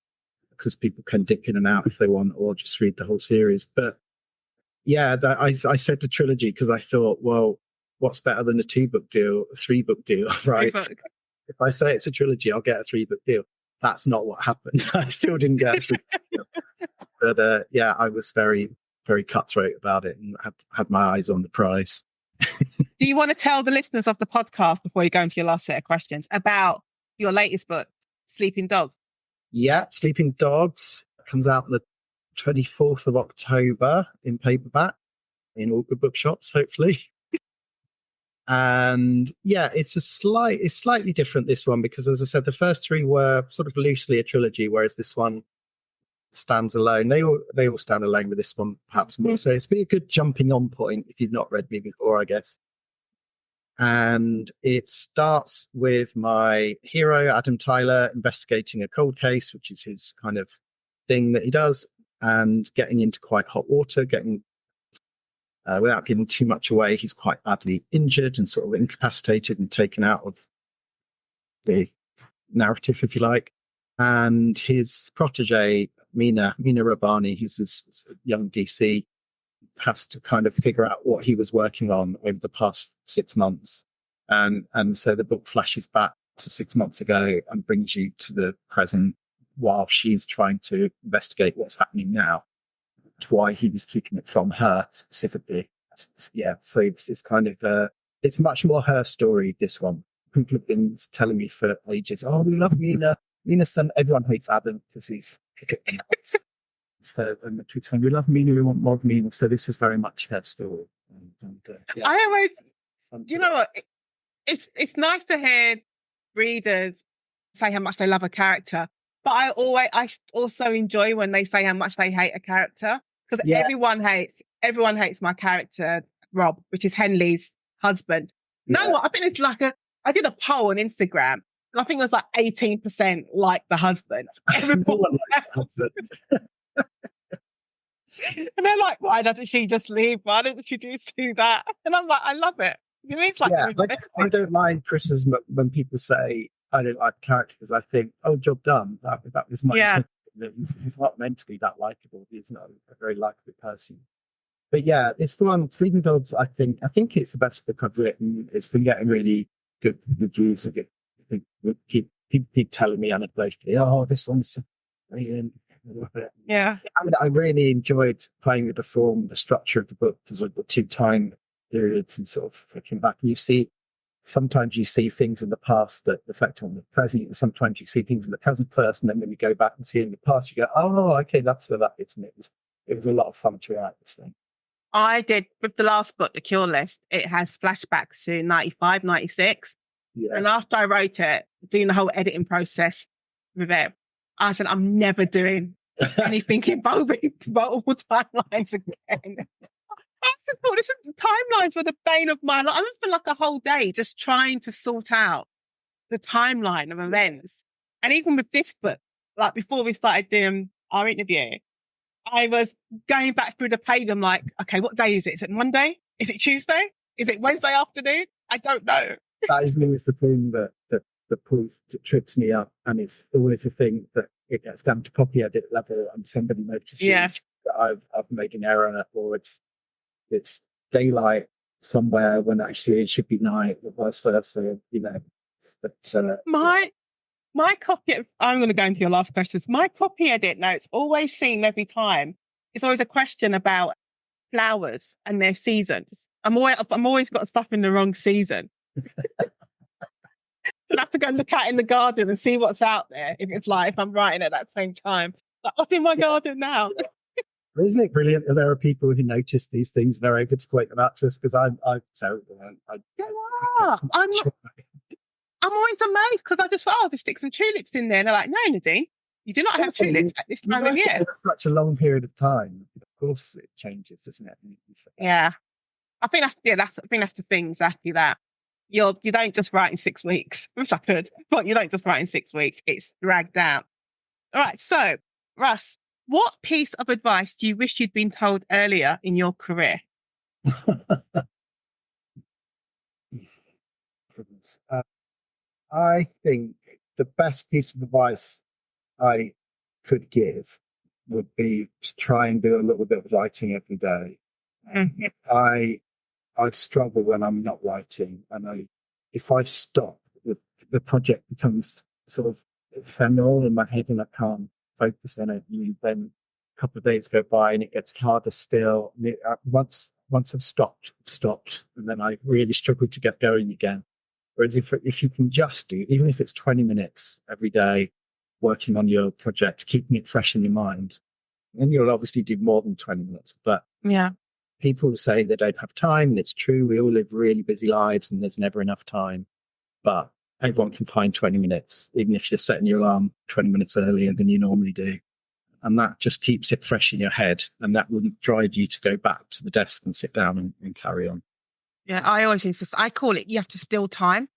because people can dip in and out if they want, or just read the whole series. But I said the trilogy because I thought, well, what's better than a 2-book deal, a 3-book deal, right? If I say it's a trilogy, I'll get a 3-book deal. That's not what happened. I still didn't get a 3-book deal. But I was very, very cutthroat about it and had my eyes on the prize. Do you want to tell the listeners of the podcast before you go into your last set of questions about your latest book, Sleeping Dogs? Yeah, Sleeping Dogs comes out the 24th of October in paperback in all good bookshops, hopefully. And it's slightly different, this one, because as I said, the first 3 were sort of loosely a trilogy, whereas this one stands alone. They all stand alone with this one, perhaps more. So it's been a good jumping on point if you've not read me before, I guess. And it starts with my hero, Adam Tyler, investigating a cold case, which is his kind of thing that he does, and getting into quite hot water, without giving too much away, he's quite badly injured and sort of incapacitated and taken out of the narrative, if you like. And his protege, Mina Rabbani, who's this young DC, has to kind of figure out what he was working on over the past 6 months. And so the book flashes back to 6 months ago and brings you to the present while she's trying to investigate what's happening now, why he was keeping it from her specifically. So it's kind of, it's much more her story, this one. People have been telling me for ages, oh, we love Mina. Mina's son, everyone hates Adam because he's so the saying, we love Mina, we want more of Mina. So this is very much her story. I always, you know what, it's nice to hear readers say how much they love a character, but I also enjoy when they say how much they hate a character, because everyone hates everyone hates my character, Rob, which is Henley's husband. Yeah. No, I think it's I did a poll on Instagram, and I think it was like 18% like the husband. Everyone No one likes the husband. And they're like, why doesn't she just leave? Why doesn't she just do that? And I'm like, I love it. It means like, I don't mind criticism when people say I don't like the character, because I think, oh, job done. That was my intention. He's not meant to be that likable. He's not a very likable person. But yeah, it's the one, Sleeping Dogs. I think it's the best book I've written. It's been getting really good reviews. People keep telling me unapologetically, oh, this one's brilliant. Yeah. I mean, I really enjoyed playing with the form, the structure of the book, because of the 2 time periods and sort of looking back. And sometimes you see things in the past that affect on the present, and sometimes you see things in the present first, and then when you go back and see it in the past, you go, oh, okay, that's where that is. And it was a lot of fun to write this thing. I did, with the last book, The Cure List, it has flashbacks to 95, 96. Yeah. And after I wrote it, doing the whole editing process with it, I said, I'm never doing anything involving multiple timelines again. I said, oh, the timelines were the bane of my life. I spent like a whole day just trying to sort out the timeline of events. And even with this book, like before we started doing our interview, I was going back through the page. I'm like, okay, what day is it? Is it Monday? Is it Tuesday? Is it Wednesday afternoon? I don't know. That is always the thing that proof that trips me up, and it's always the thing that it gets down to copy edit level, and somebody notices that I've made an error, or it's daylight somewhere when actually it should be night, or vice versa. But my copy. I'm going to go into your last questions. My copy edit notes always seem every time. It's always a question about flowers and their seasons. I'm always got stuff in the wrong season. I have to go and look out in the garden and see what's out there. If I'm writing at that same time, like, what's in my garden now? Isn't it brilliant that there are people who notice these things and are able to point them out to us? Because I'm terrible. I'm always amazed, because I just thought, I'll just stick some tulips in there. And they're like, no, Nadine, you do not have tulips at this time of year. Such a long period of time. Of course, it changes, doesn't it? Yeah, I think that's the thing, exactly that. You don't just write in 6 weeks, which I could, but you don't just write in 6 weeks. It's dragged out. All right. So, Russ, what piece of advice do you wish you'd been told earlier in your career? I think the best piece of advice I could give would be to try and do a little bit of writing every day. Mm-hmm. I struggle when I'm not writing, and if I stop, the project becomes sort of ephemeral in my head, and I can't focus on it. Then a couple of days go by, and it gets harder still. Once I've stopped, and then I really struggle to get going again. Whereas if you can just do, even if it's 20 minutes every day, working on your project, keeping it fresh in your mind, and you'll obviously do more than 20 minutes, but yeah. People say they don't have time, and it's true. We all live really busy lives, and there's never enough time. But everyone can find 20 minutes, even if you're setting your alarm 20 minutes earlier than you normally do. And that just keeps it fresh in your head, and that wouldn't drive you to go back to the desk and sit down and carry on. Yeah, I always use this. I call it, you have to steal time.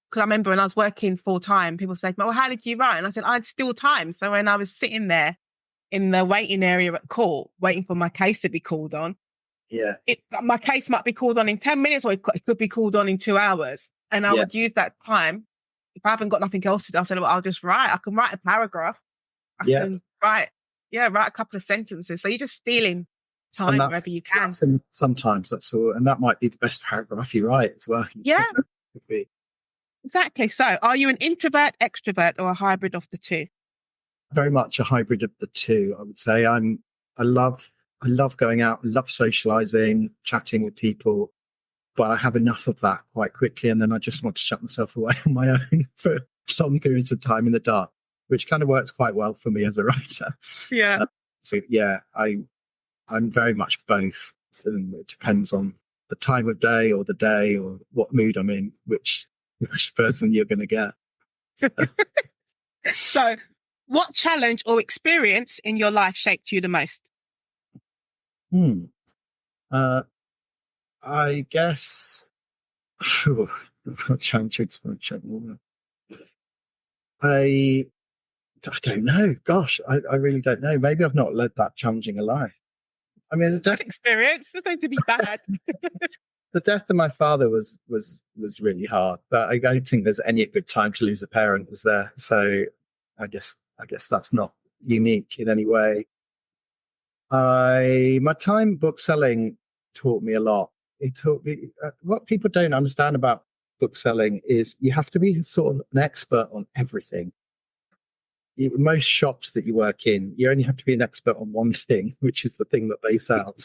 Because I remember when I was working full time, people say, well, how did you write? And I said, I'd steal time. So when I was sitting there in the waiting area at court, waiting for my case to be called on, my case might be called on in 10 minutes, or it could be called on in 2 hours. And I would use that time. If I haven't got nothing else to do, I said, well, I'll just write. I can write a paragraph. I can write a couple of sentences. So you're just stealing time wherever you can. Sometimes that's all. And that might be the best paragraph you write as well. Yeah. Exactly. So are you an introvert, extrovert, or a hybrid of the two? Very much a hybrid of the two, I would say. I love going out, love socializing, chatting with people, but I have enough of that quite quickly, and then I just want to shut myself away on my own for long periods of time in the dark, which kind of works quite well for me as a writer. Yeah. I'm very much both. It depends on the time of day or what mood I'm in, which person you're going to get. So, what challenge or experience in your life shaped you the most? Uh, I guess. I don't know. Gosh, I really don't know. Maybe I've not led that challenging a life. I mean, Bad experience. It's going to be bad. the death of my father was really hard, but I don't think there's any good time to lose a parent, is there? So I guess that's not unique in any way. My time bookselling taught me a lot. It taught me what people don't understand about bookselling is you have to be sort of an expert on everything. Most shops that you work in, you only have to be an expert on one thing, which is the thing that they sell.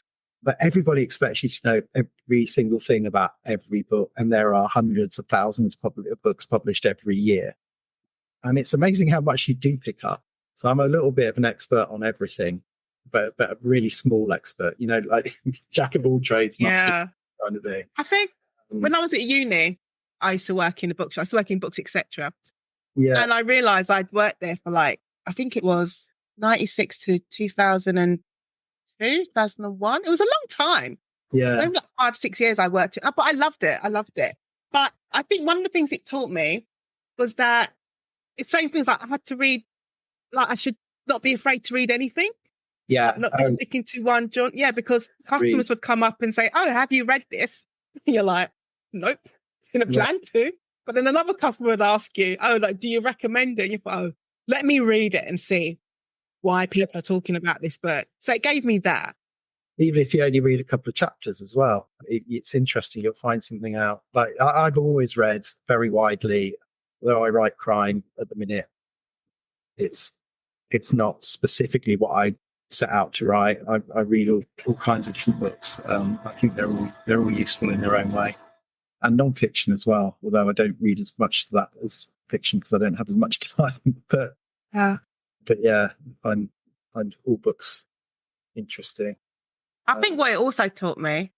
But everybody expects you to know every single thing about every book. And there are hundreds of thousands of books published every year. And it's amazing how much you do pick up. So I'm a little bit of an expert on everything, but a really small expert, like jack of all trades, master kind of thing. I think when I was at uni, I used to work in a bookshop. I used to work in books, etc. Yeah. And I realised I'd worked there for I think it was 96 to 2002, 2001. It was a long time. Yeah. Maybe 5-6 years I worked it, but I loved it. But I think one of the things it taught me was that it's same things I had to read, I should not be afraid to read anything. Yeah. Not be sticking to one genre. Yeah, because customers would come up and say, "Oh, have you read this?" You're like, "Nope, didn't plan to." But then another customer would ask you, "Oh, do you recommend it?" And you thought, "Oh, let me read it and see why people are talking about this book." So it gave me that. Even if you only read a couple of chapters as well, it's interesting. You'll find something out. Like I've always read very widely, though I write crime at the minute. It's not specifically what I set out to write. I read all kinds of different books. I think they're all useful in their own way, and non-fiction as well. Although I don't read as much of that as fiction because I don't have as much time. But yeah, I find all books interesting. I think what it also taught me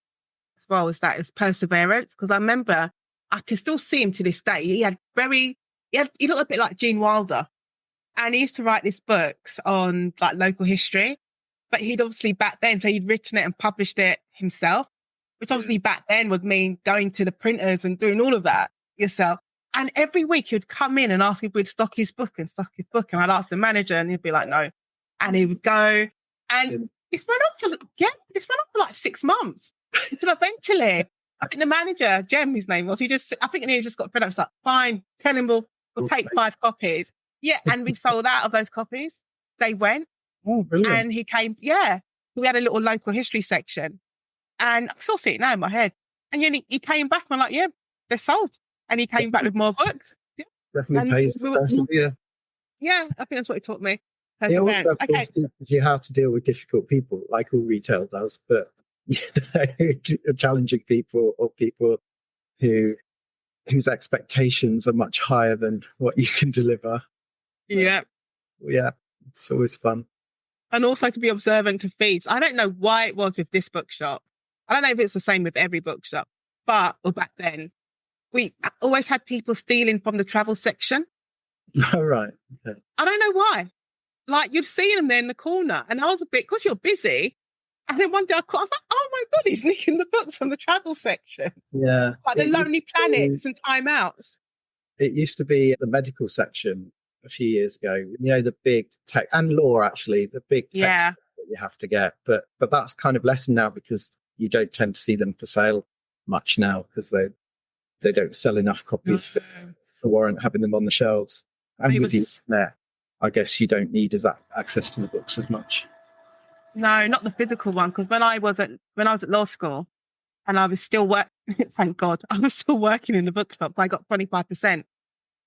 as well was that it's perseverance. Because I remember I can still see him to this day. He looked a bit like Gene Wilder, and he used to write these books on local history. But he'd obviously back then, so he'd written it and published it himself, which obviously back then would mean going to the printers and doing all of that yourself. And every week he'd come in and ask if we'd stock his book. And I'd ask the manager and he'd be like, no. And he would go. And this went on for 6 months. Until eventually, I think the manager, Jem, his name was, he just got fed up. It's like, fine, tell him we'll take 5 copies. Yeah, and we sold out of those copies. They went. Oh, brilliant. And he came, we had a little local history section. And I still see it now in my head. And then he came back and I'm like, yeah, they're sold. And he came back with more books. Yeah. Definitely pays to persevere. Yeah, I think that's what he taught me. It also teaches you how to deal with difficult people, like all retail does, but challenging people or people whose expectations are much higher than what you can deliver. Yeah. Yeah, it's always fun. And also to be observant to thieves. I don't know why it was with this bookshop. I don't know if it's the same with every bookshop, but back then, we always had people stealing from the travel section. Oh, right. Okay. I don't know why. You'd see them there in the corner, and I was a bit, because you're busy. And then one day I was like, oh my God, he's nicking the books from the travel section. Yeah. The Lonely Planets and Time Outs. It used to be the medical section a few years ago, the big tech and law, actually, the big tech that you have to get. But that's kind of lessened now because you don't tend to see them for sale much now because they don't sell enough copies for warrant having them on the shelves. And with the internet, I guess you don't need access to the books as much. No, not the physical one. Because when I was at law school, and I was still thank God, I was still working in the bookshops. I got 25%.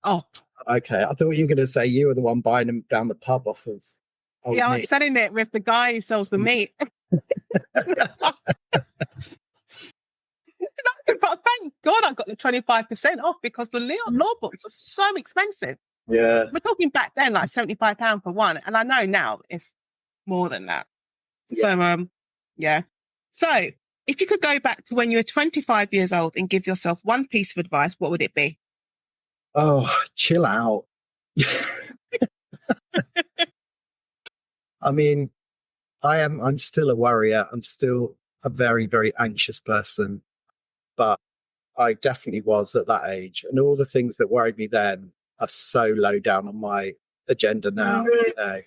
Oh, okay. I thought you were going to say you were the one buying them down the pub off of. I was selling it with the guy who sells the meat. But thank God I got the 25% off because the law books were so expensive. Yeah. We're talking back then £75 for one. And I know now it's more than that. Yeah. So, So if you could go back to when you were 25 years old and give yourself one piece of advice, what would it be? Oh, chill out. I mean, I'm still a worrier. I'm still a very, very anxious person, but I definitely was at that age. And all the things that worried me then are so low down on my agenda now. You know,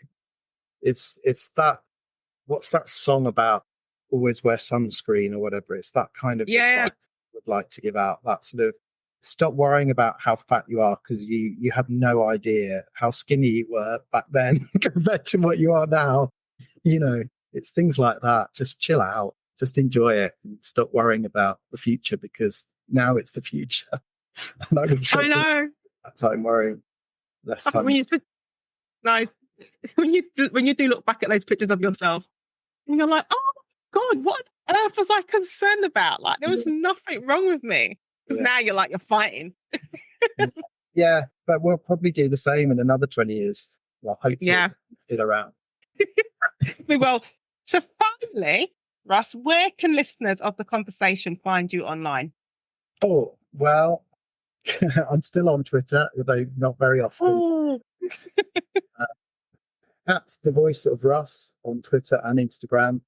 it's that, what's that song about? Always wear sunscreen or whatever. It's that kind of advice I would like to give out. That sort of, stop worrying about how fat you are, because you have no idea how skinny you were back then compared to what you are now. You know, it's things like that. Just chill out. Just enjoy it and stop worrying about the future, because now it's the future. And I know. That time worrying less time. When you do look back at those pictures of yourself, and you're like, oh God, what on earth was I concerned about? Like, there was nothing wrong with me. Because now you're fighting. Yeah, but we'll probably do the same in another 20 years. Well, hopefully still around. We will. So finally, Russ, where can listeners of the conversation find you online? Oh, well, I'm still on Twitter, although not very often. At The Voice of Russ on Twitter and Instagram.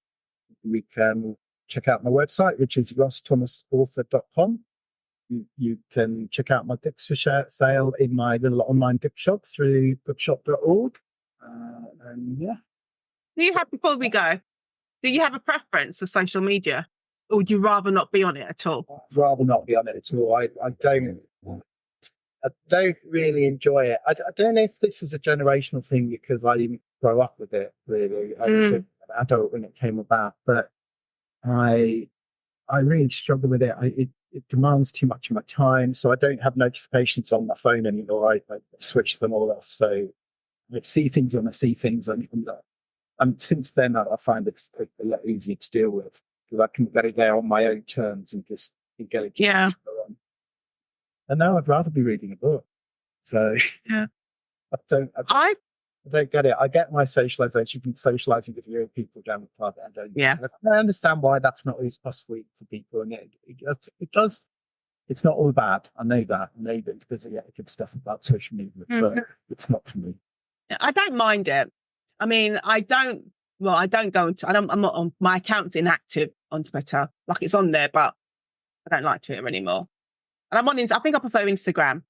We can check out my website, which is rossthomasauthor.com. You can check out my books for sale in my little online bookshop through bookshop.org. Before we go, do you have a preference for social media, or would you rather not be on it at all? I'd rather not be on it at all. I don't really enjoy it. I don't know if this is a generational thing, because I didn't grow up with it, really. I was an adult when it came about, but I really struggle with it. It demands too much of my time, so I don't have notifications on my phone anymore. I switch them all off. So I see things when I see things, and since then I find it's a lot easier to deal with, because I can go there on my own terms and just engage. Yeah. And now I'd rather be reading a book. So yeah, I don't get it. I get my socialization from socializing with real people down the pub. I understand why that's not always possible for people, and it does. It's not all bad. I know that. I know that it's busy. Good stuff about social media, but it's not for me. I don't mind it. I mean, I don't go into. I'm not on my account's inactive on Twitter. Like, it's on there, but I don't like Twitter anymore. And I'm on. I think I prefer Instagram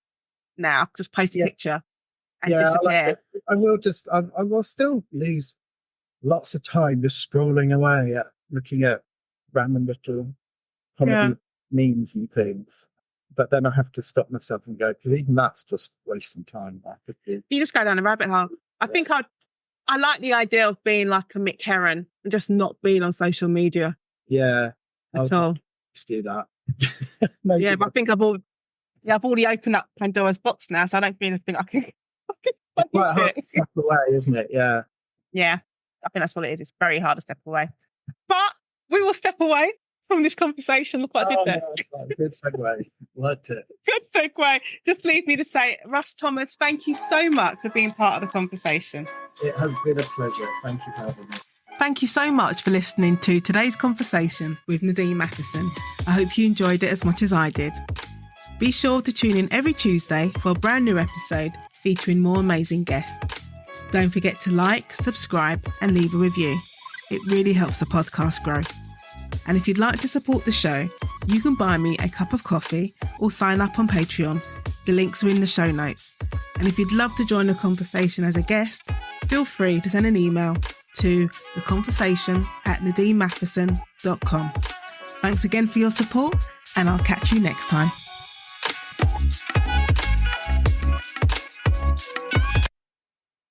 now. Just post a picture and disappear. I will still lose lots of time just scrolling away at looking at random little comedy memes and things. But then I have to stop myself and go, because even that's just wasting time. You just go down a rabbit hole. I think I like the idea of being like a Mick Heron and just not being on social media. Yeah. At all. Just do that. But I think I've already opened up Pandora's box now, so I don't really think I can. It's quite hard to step away, isn't it? Yeah. Yeah, I think that's what it is. It's very hard to step away. But we will step away from this conversation. Look what I did there. No, good segue. Loved it. Good segue. Just leave me to say, Russ Thomas, thank you so much for being part of the conversation. It has been a pleasure. Thank you for having me. Thank you so much for listening to today's conversation with Nadine Matheson. I hope you enjoyed it as much as I did. Be sure to tune in every Tuesday for a brand new episode featuring more amazing guests. Don't forget to like, subscribe and leave a review. It really helps the podcast grow. And if you'd like to support the show, you can buy me a cup of coffee or sign up on Patreon. The links are in the show notes. And if you'd love to join the conversation as a guest, feel free to send an email to theconversation@nadinematheson.com. Thanks again for your support, and I'll catch you next time.